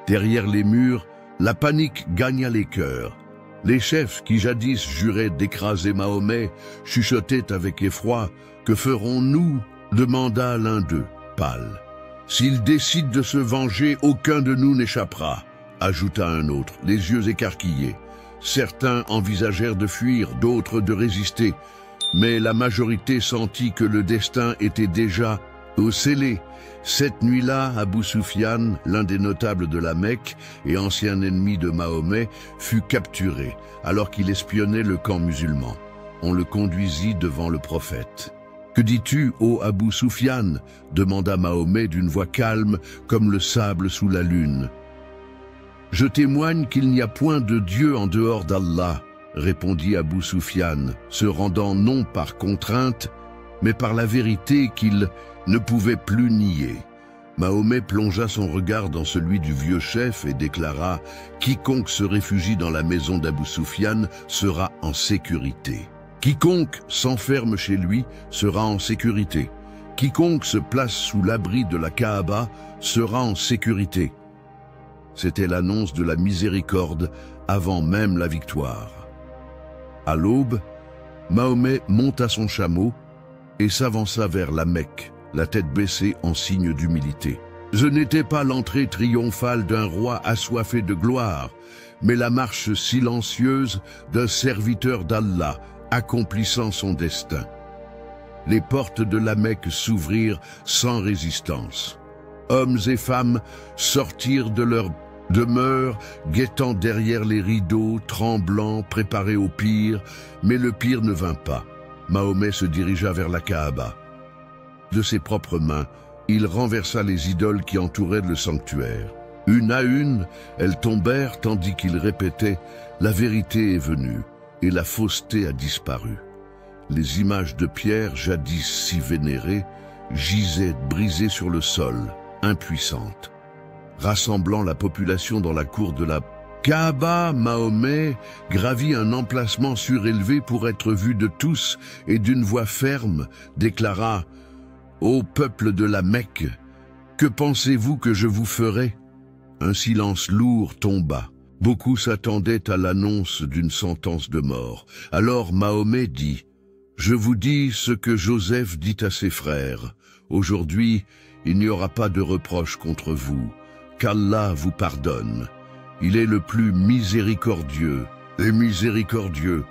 Derrière les murs, la panique gagna les cœurs. Les chefs qui jadis juraient d'écraser Mahomet chuchotaient avec effroi. « Que ferons-nous » demanda l'un d'eux, pâle. « S'il décide de se venger, aucun de nous n'échappera » ajouta un autre, les yeux écarquillés. Certains envisagèrent de fuir, d'autres de résister. Mais la majorité sentit que le destin était déjà scellé. Cette nuit-là, Abou Soufiane, l'un des notables de la Mecque et ancien ennemi de Mahomet, fut capturé alors qu'il espionnait le camp musulman. On le conduisit devant le prophète. « Que dis-tu, ô Abou Soufiane » demanda Mahomet d'une voix calme comme le sable sous la lune. « Je témoigne qu'il n'y a point de Dieu en dehors d'Allah » répondit Abou Soufiane, se rendant non par contrainte, mais par la vérité qu'il ne pouvait plus nier. Mahomet plongea son regard dans celui du vieux chef et déclara « Quiconque se réfugie dans la maison d'Abou Soufiane sera en sécurité. Quiconque s'enferme chez lui sera en sécurité. Quiconque se place sous l'abri de la Kaaba sera en sécurité. » C'était l'annonce de la miséricorde avant même la victoire. À l'aube, Mahomet monta son chameau et s'avança vers la Mecque, la tête baissée en signe d'humilité. Ce n'était pas l'entrée triomphale d'un roi assoiffé de gloire, mais la marche silencieuse d'un serviteur d'Allah accomplissant son destin. Les portes de la Mecque s'ouvrirent sans résistance. Hommes et femmes sortirent de leur demeure, guettant derrière les rideaux, tremblants, préparés au pire, mais le pire ne vint pas. Mahomet se dirigea vers la Kaaba. De ses propres mains, il renversa les idoles qui entouraient le sanctuaire. Une à une, elles tombèrent tandis qu'il répétait « La vérité est venue et la fausseté a disparu ». Les images de pierre, jadis si vénérées, gisaient brisées sur le sol, impuissantes. Rassemblant la population dans la cour de la Kaaba, Mahomet gravit un emplacement surélevé pour être vu de tous et d'une voix ferme déclara « Ô peuple de la Mecque, que pensez-vous que je vous ferai ?» Un silence lourd tomba. Beaucoup s'attendaient à l'annonce d'une sentence de mort. Alors Mahomet dit « Je vous dis ce que Joseph dit à ses frères. Aujourd'hui, il n'y aura pas de reproche contre vous. Qu'Allah vous pardonne. Il est le plus miséricordieux et miséricordieux. »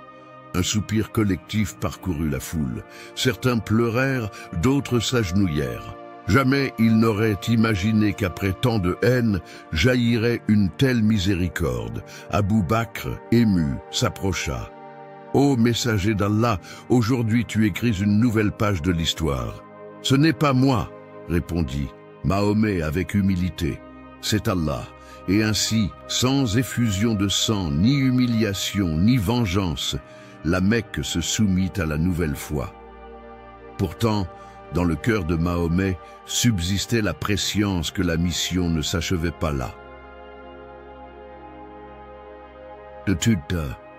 Un soupir collectif parcourut la foule. Certains pleurèrent, d'autres s'agenouillèrent. Jamais ils n'auraient imaginé qu'après tant de haine, jaillirait une telle miséricorde. Abou Bakr, ému, s'approcha. « Ô messager d'Allah, aujourd'hui tu écris une nouvelle page de l'histoire. »« Ce n'est pas moi, » répondit Mahomet avec humilité. « C'est Allah. » Et ainsi, sans effusion de sang, ni humiliation, ni vengeance, la Mecque se soumit à la nouvelle foi. Pourtant, dans le cœur de Mahomet subsistait la prescience que la mission ne s'achevait pas là. Le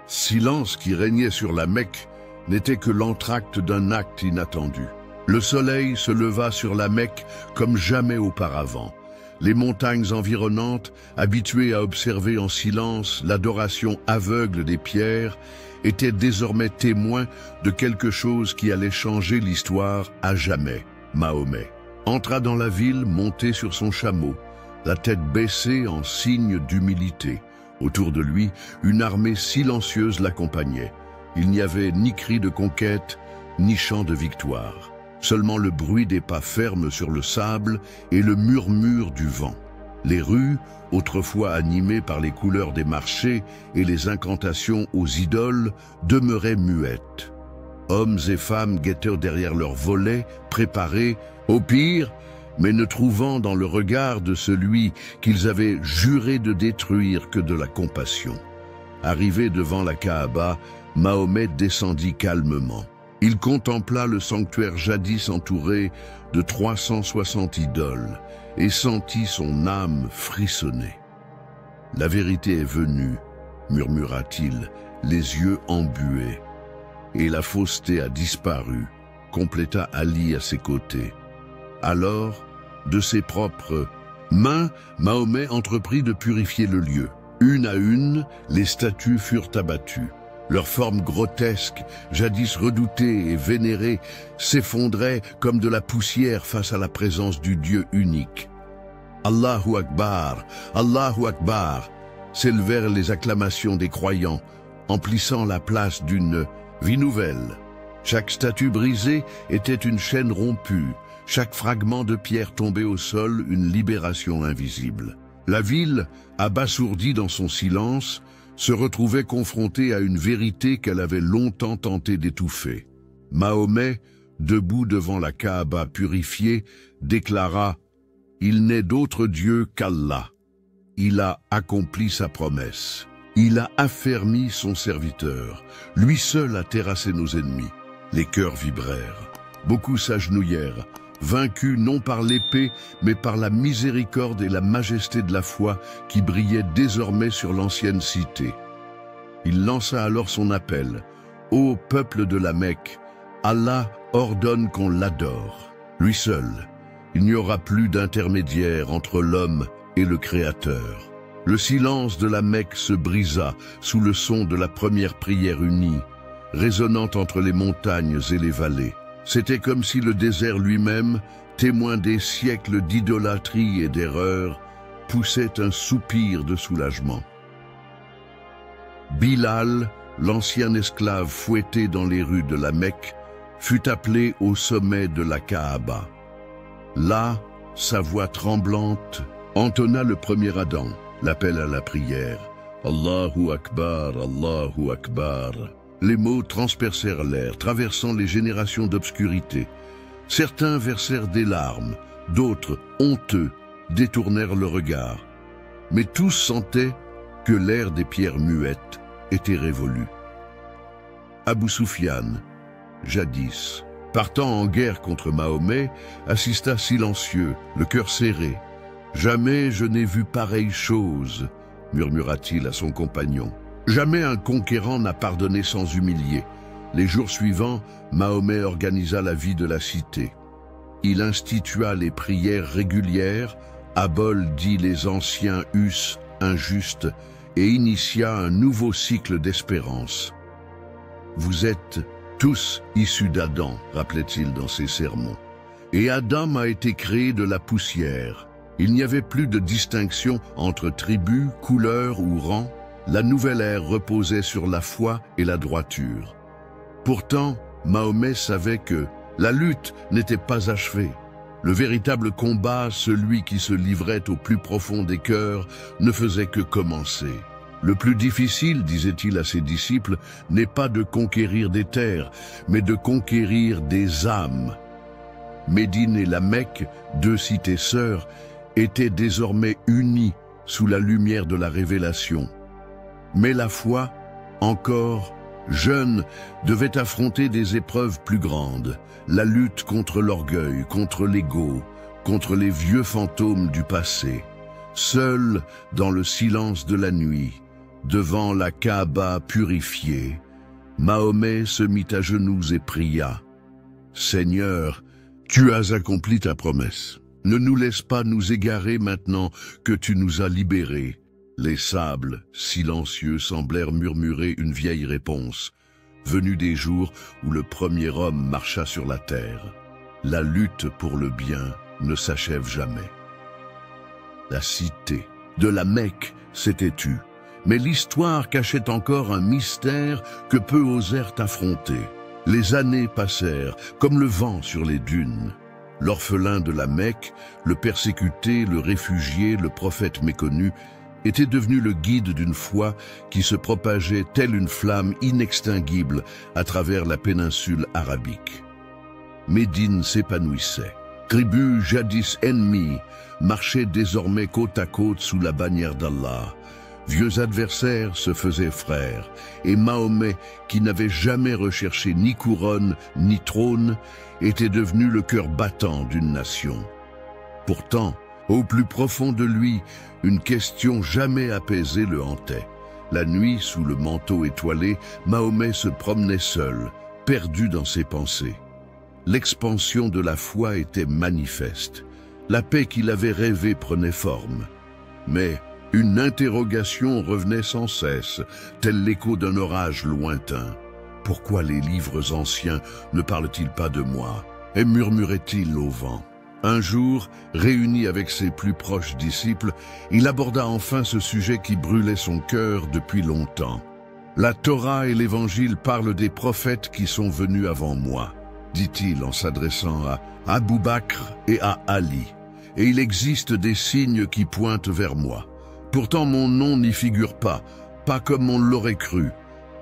silence qui régnait sur la Mecque n'était que l'entracte d'un acte inattendu. Le soleil se leva sur la Mecque comme jamais auparavant. Les montagnes environnantes, habituées à observer en silence l'adoration aveugle des pierres, étaient désormais témoins de quelque chose qui allait changer l'histoire à jamais. Mahomet entra dans la ville monté sur son chameau, la tête baissée en signe d'humilité. Autour de lui, une armée silencieuse l'accompagnait. Il n'y avait ni cri de conquête, ni chant de victoire. Seulement le bruit des pas fermes sur le sable et le murmure du vent. Les rues, autrefois animées par les couleurs des marchés et les incantations aux idoles, demeuraient muettes. Hommes et femmes guettèrent derrière leurs volets, préparés au pire, mais ne trouvant dans le regard de celui qu'ils avaient juré de détruire que de la compassion. Arrivé devant la Kaaba, Mahomet descendit calmement. Il contempla le sanctuaire jadis entouré de 360 idoles et sentit son âme frissonner. « La vérité est venue, murmura-t-il, les yeux embués, et la fausseté a disparu, compléta Ali à ses côtés. Alors, de ses propres mains, Mahomet entreprit de purifier le lieu. Une à une, les statues furent abattues. Leurs formes grotesques, jadis redoutées et vénérées, s'effondraient comme de la poussière face à la présence du Dieu unique. Allahu Akbar, Allahu Akbar, s'élevèrent les acclamations des croyants, emplissant la place d'une vie nouvelle. Chaque statue brisée était une chaîne rompue, chaque fragment de pierre tombé au sol une libération invisible. La ville, abasourdie dans son silence, se retrouvait confrontée à une vérité qu'elle avait longtemps tenté d'étouffer. Mahomet, debout devant la Kaaba purifiée, déclara « Il n'est d'autre Dieu qu'Allah. Il a accompli sa promesse. Il a affermi son serviteur. Lui seul a terrassé nos ennemis. » Les cœurs vibrèrent. Beaucoup s'agenouillèrent, vaincus non par l'épée, mais par la miséricorde et la majesté de la foi qui brillait désormais sur l'ancienne cité. Il lança alors son appel. « Ô peuple de la Mecque, Allah ordonne qu'on l'adore. Lui seul, il n'y aura plus d'intermédiaire entre l'homme et le Créateur. » Le silence de la Mecque se brisa sous le son de la première prière unie, résonnant entre les montagnes et les vallées. C'était comme si le désert lui-même, témoin des siècles d'idolâtrie et d'erreur, poussait un soupir de soulagement. Bilal, l'ancien esclave fouetté dans les rues de la Mecque, fut appelé au sommet de la Kaaba. Là, sa voix tremblante entonna le premier Adam, l'appel à la prière. « Allahu Akbar, Allahu Akbar » Les mots transpercèrent l'air, traversant les générations d'obscurité. Certains versèrent des larmes, d'autres, honteux, détournèrent le regard. Mais tous sentaient que l'ère des pierres muettes était révolue. Abu Sufyan, jadis, partant en guerre contre Mahomet, assista silencieux, le cœur serré. « Jamais je n'ai vu pareille chose », murmura-t-il à son compagnon. Jamais un conquérant n'a pardonné sans humilier. Les jours suivants, Mahomet organisa la vie de la cité. Il institua les prières régulières, abolit les anciens us injustes et initia un nouveau cycle d'espérance. « Vous êtes tous issus d'Adam », rappelait-il dans ses sermons. « Et Adam a été créé de la poussière. Il n'y avait plus de distinction entre tribus, couleurs ou rangs. La nouvelle ère reposait sur la foi et la droiture. Pourtant, Mahomet savait que la lutte n'était pas achevée. Le véritable combat, celui qui se livrait au plus profond des cœurs, ne faisait que commencer. Le plus difficile, disait-il à ses disciples, n'est pas de conquérir des terres, mais de conquérir des âmes. Médine et la Mecque, deux cités sœurs, étaient désormais unies sous la lumière de la révélation. Mais la foi, encore jeune, devait affronter des épreuves plus grandes, la lutte contre l'orgueil, contre l'ego, contre les vieux fantômes du passé. Seul, dans le silence de la nuit, devant la Kaaba purifiée, Mahomet se mit à genoux et pria. « Seigneur, tu as accompli ta promesse. Ne nous laisse pas nous égarer maintenant que tu nous as libérés. » Les sables, silencieux, semblèrent murmurer une vieille réponse, venue des jours où le premier homme marcha sur la terre. La lutte pour le bien ne s'achève jamais. La cité de la Mecque s'était tue, mais l'histoire cachait encore un mystère que peu osèrent affronter. Les années passèrent, comme le vent sur les dunes. L'orphelin de la Mecque, le persécuté, le réfugié, le prophète méconnu, était devenu le guide d'une foi qui se propageait telle une flamme inextinguible à travers la péninsule arabique. Médine s'épanouissait. Tribus jadis ennemies marchaient désormais côte à côte sous la bannière d'Allah. Vieux adversaires se faisaient frères, et Mahomet, qui n'avait jamais recherché ni couronne ni trône, était devenu le cœur battant d'une nation. Pourtant, au plus profond de lui, une question jamais apaisée le hantait. La nuit, sous le manteau étoilé, Mahomet se promenait seul, perdu dans ses pensées. L'expansion de la foi était manifeste. La paix qu'il avait rêvée prenait forme. Mais une interrogation revenait sans cesse, tel l'écho d'un orage lointain. Pourquoi les livres anciens ne parlent-ils pas de moi? Et murmurait-il au vent? Un jour, réuni avec ses plus proches disciples, il aborda enfin ce sujet qui brûlait son cœur depuis longtemps. La Torah et l'Évangile parlent des prophètes qui sont venus avant moi, dit-il en s'adressant à Abou Bakr et à Ali. Et il existe des signes qui pointent vers moi. Pourtant mon nom n'y figure pas comme on l'aurait cru,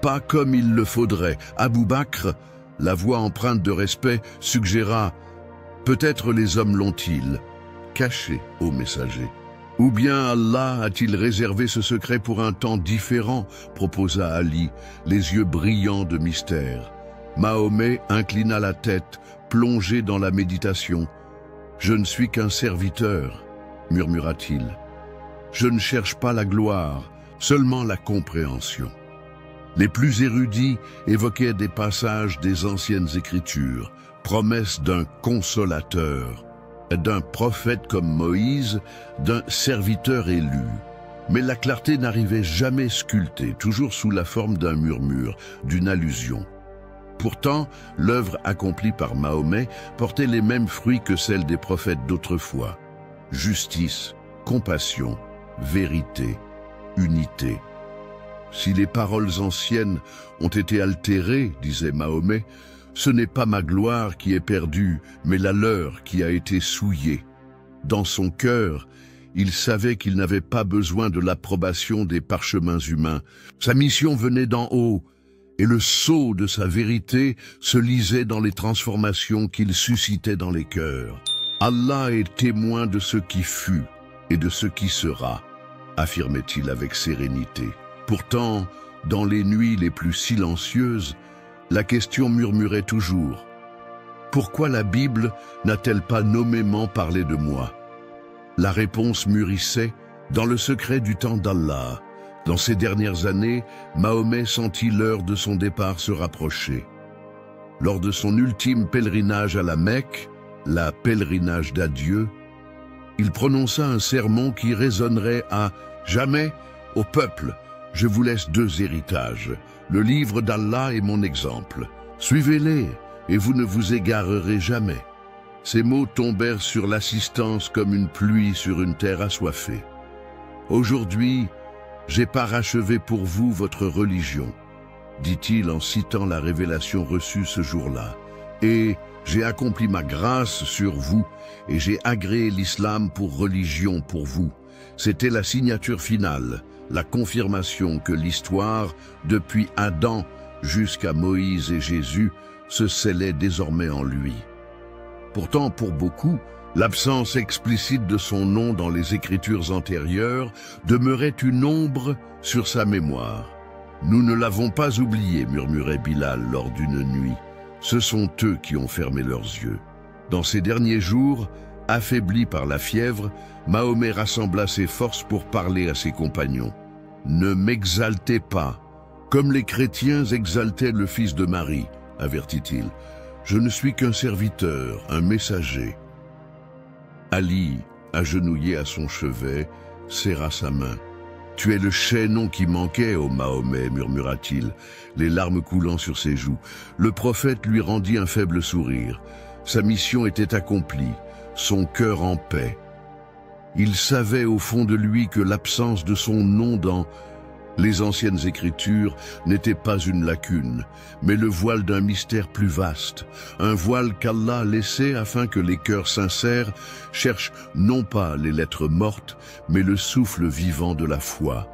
pas comme il le faudrait. Abou Bakr, la voix empreinte de respect, suggéra « Peut-être les hommes l'ont-ils caché, ô messager. Ou bien Allah a-t-il réservé ce secret pour un temps différent ?» proposa Ali, les yeux brillants de mystère. Mahomet inclina la tête, plongé dans la méditation. « Je ne suis qu'un serviteur, » murmura-t-il. « Je ne cherche pas la gloire, seulement la compréhension. » Les plus érudits évoquaient des passages des anciennes Écritures, promesses d'un consolateur, d'un prophète comme Moïse, d'un serviteur élu. Mais la clarté n'arrivait jamais sculptée, toujours sous la forme d'un murmure, d'une allusion. Pourtant, l'œuvre accomplie par Mahomet portait les mêmes fruits que celle des prophètes d'autrefois. Justice, compassion, vérité, unité. Si les paroles anciennes ont été altérées, disait Mahomet, ce n'est pas ma gloire qui est perdue, mais la leur qui a été souillée. Dans son cœur, il savait qu'il n'avait pas besoin de l'approbation des parchemins humains. Sa mission venait d'en haut, et le sceau de sa vérité se lisait dans les transformations qu'il suscitait dans les cœurs. Allah est témoin de ce qui fut et de ce qui sera, affirmait-il avec sérénité. Pourtant, dans les nuits les plus silencieuses, la question murmurait toujours. Pourquoi la Bible n'a-t-elle pas nommément parlé de moi? La réponse mûrissait dans le secret du temps d'Allah. Dans ces dernières années, Mahomet sentit l'heure de son départ se rapprocher. Lors de son ultime pèlerinage à la Mecque, la pèlerinage d'adieu, il prononça un sermon qui résonnerait à jamais au peuple. Je vous laisse deux héritages, le livre d'Allah et mon exemple. Suivez-les et vous ne vous égarerez jamais. Ces mots tombèrent sur l'assistance comme une pluie sur une terre assoiffée. Aujourd'hui, j'ai parachevé pour vous votre religion, dit-il en citant la révélation reçue ce jour-là. Et j'ai accompli ma grâce sur vous et j'ai agréé l'islam pour religion pour vous. C'était la signature finale, la confirmation que l'histoire, depuis Adam jusqu'à Moïse et Jésus, se scellait désormais en lui. Pourtant, pour beaucoup, l'absence explicite de son nom dans les écritures antérieures demeurait une ombre sur sa mémoire. « Nous ne l'avons pas oublié », murmurait Bilal lors d'une nuit. Ce sont eux qui ont fermé leurs yeux. Dans ces derniers jours, affaibli par la fièvre, Mahomet rassembla ses forces pour parler à ses compagnons. « Ne m'exaltez pas, comme les chrétiens exaltaient le fils de Marie, » avertit-il. « Je ne suis qu'un serviteur, un messager. » Ali, agenouillé à son chevet, serra sa main. « Tu es le chaînon qui manquait, ô Mahomet, » murmura-t-il, les larmes coulant sur ses joues. Le prophète lui rendit un faible sourire. Sa mission était accomplie, son cœur en paix. Il savait au fond de lui que l'absence de son nom dans les anciennes écritures n'était pas une lacune, mais le voile d'un mystère plus vaste, un voile qu'Allah laissait afin que les cœurs sincères cherchent non pas les lettres mortes, mais le souffle vivant de la foi.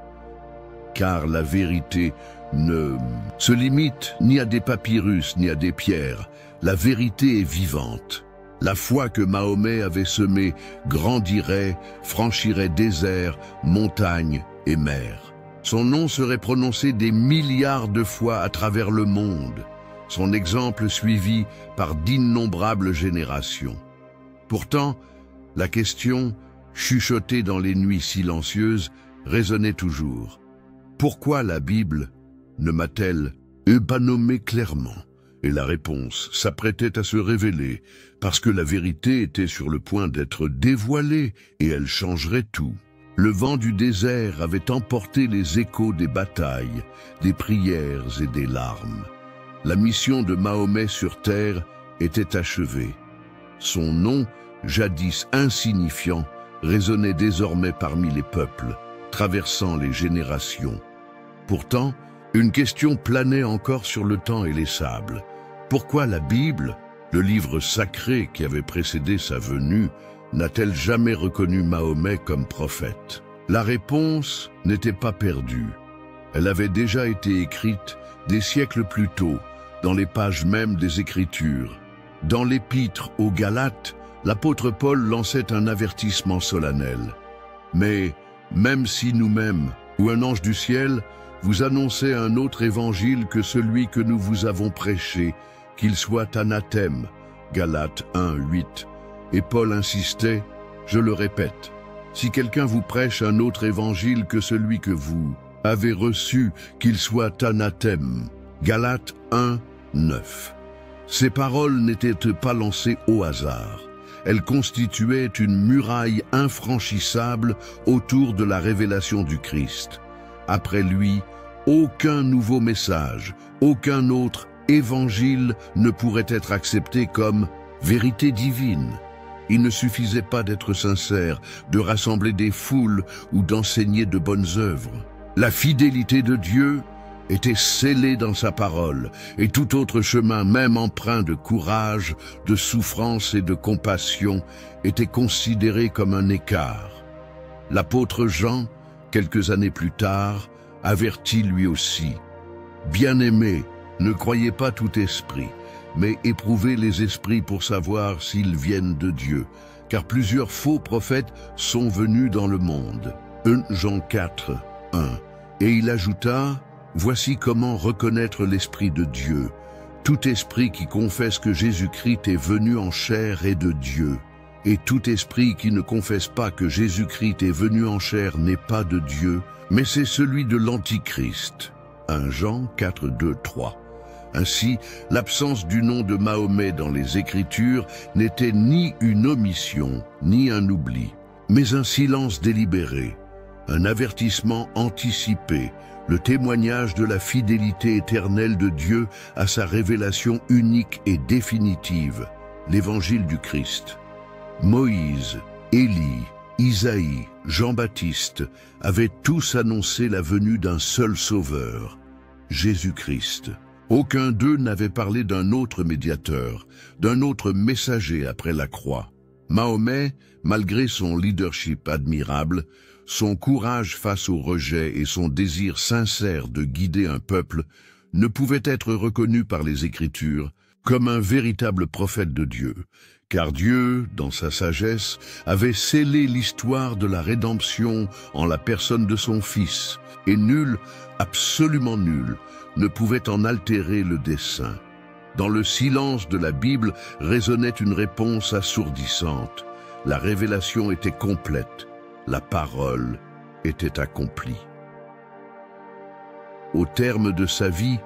Car la vérité ne se limite ni à des papyrus ni à des pierres, la vérité est vivante. La foi que Mahomet avait semée grandirait, franchirait déserts, montagnes et mers. Son nom serait prononcé des milliards de fois à travers le monde, son exemple suivi par d'innombrables générations. Pourtant, la question, chuchotée dans les nuits silencieuses, résonnait toujours. Pourquoi la Bible ne m'a-t-elle pas nommé clairement? Et la réponse s'apprêtait à se révéler, parce que la vérité était sur le point d'être dévoilée, et elle changerait tout. Le vent du désert avait emporté les échos des batailles, des prières et des larmes. La mission de Mahomet sur terre était achevée. Son nom, jadis insignifiant, résonnait désormais parmi les peuples, traversant les générations. Pourtant, une question planait encore sur le temps et les sables. Pourquoi la Bible, le livre sacré qui avait précédé sa venue, n'a-t-elle jamais reconnu Mahomet comme prophète? La réponse n'était pas perdue. Elle avait déjà été écrite des siècles plus tôt, dans les pages mêmes des Écritures. Dans l'épître aux Galates, l'apôtre Paul lançait un avertissement solennel. Mais, même si nous-mêmes, ou un ange du ciel, vous annoncez un autre évangile que celui que nous vous avons prêché, qu'il soit anathème. Galates 1, 8. Et Paul insistait, je le répète, si quelqu'un vous prêche un autre évangile que celui que vous avez reçu, qu'il soit anathème. Galates 1, 9. Ces paroles n'étaient pas lancées au hasard. Elles constituaient une muraille infranchissable autour de la révélation du Christ. Après lui, aucun nouveau message, aucun autre évangile ne pourrait être accepté comme vérité divine. Il ne suffisait pas d'être sincère, de rassembler des foules ou d'enseigner de bonnes œuvres. La fidélité de Dieu était scellée dans sa parole, et tout autre chemin, même empreint de courage, de souffrance et de compassion, était considéré comme un écart. L'apôtre Jean, quelques années plus tard, avertit lui aussi. « Bien-aimés, ne croyez pas tout esprit, mais éprouvez les esprits pour savoir s'ils viennent de Dieu, car plusieurs faux prophètes sont venus dans le monde. » 1 Jean 4, 1. Et il ajouta, « Voici comment reconnaître l'Esprit de Dieu. Tout esprit qui confesse que Jésus-Christ est venu en chair est de Dieu. Et tout esprit qui ne confesse pas que Jésus-Christ est venu en chair n'est pas de Dieu, mais c'est celui de l'Antichrist. » 1 Jean 4, 2, 3. Ainsi, l'absence du nom de Mahomet dans les Écritures n'était ni une omission, ni un oubli, mais un silence délibéré, un avertissement anticipé, le témoignage de la fidélité éternelle de Dieu à sa révélation unique et définitive, l'Évangile du Christ. Moïse, Élie, Isaïe, Jean-Baptiste avaient tous annoncé la venue d'un seul Sauveur, Jésus-Christ. Aucun d'eux n'avait parlé d'un autre médiateur, d'un autre messager après la croix. Mahomet, malgré son leadership admirable, son courage face au rejet et son désir sincère de guider un peuple, ne pouvait être reconnu par les Écritures comme un véritable prophète de Dieu, car Dieu, dans sa sagesse, avait scellé l'histoire de la rédemption en la personne de son Fils, et nul, absolument nul, ne pouvait en altérer le dessein. Dans le silence de la Bible résonnait une réponse assourdissante. La révélation était complète, la parole était accomplie. Au terme de sa vie,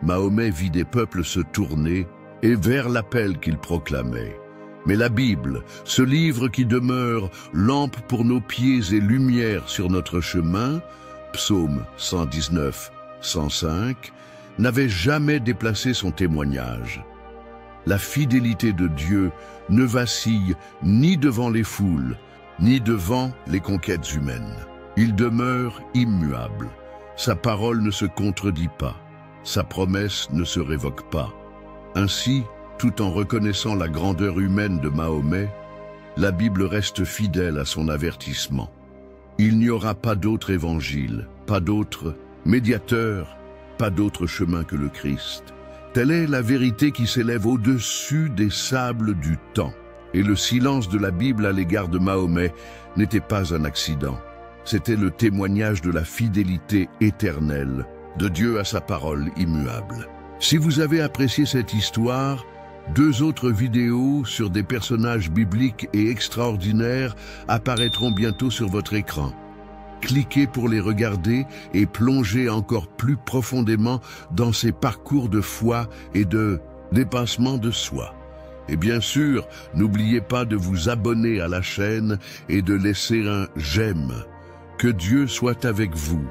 Mahomet vit des peuples se tourner et vers l'appel qu'il proclamait. Mais la Bible, ce livre qui demeure lampe pour nos pieds et lumière sur notre chemin, Psaume 119, 105, n'avait jamais déplacé son témoignage. La fidélité de Dieu ne vacille ni devant les foules, ni devant les conquêtes humaines. Il demeure immuable. Sa parole ne se contredit pas. Sa promesse ne se révoque pas. Ainsi, tout en reconnaissant la grandeur humaine de Mahomet, la Bible reste fidèle à son avertissement. Il n'y aura pas d'autre évangile, pas d'autre médiateur, pas d'autre chemin que le Christ. Telle est la vérité qui s'élève au-dessus des sables du temps. Et le silence de la Bible à l'égard de Mahomet n'était pas un accident. C'était le témoignage de la fidélité éternelle de Dieu à sa parole immuable. Si vous avez apprécié cette histoire, 2 autres vidéos sur des personnages bibliques et extraordinaires apparaîtront bientôt sur votre écran. Cliquez pour les regarder et plongez encore plus profondément dans ces parcours de foi et de dépassement de soi. Et bien sûr, n'oubliez pas de vous abonner à la chaîne et de laisser un j'aime. Que Dieu soit avec vous.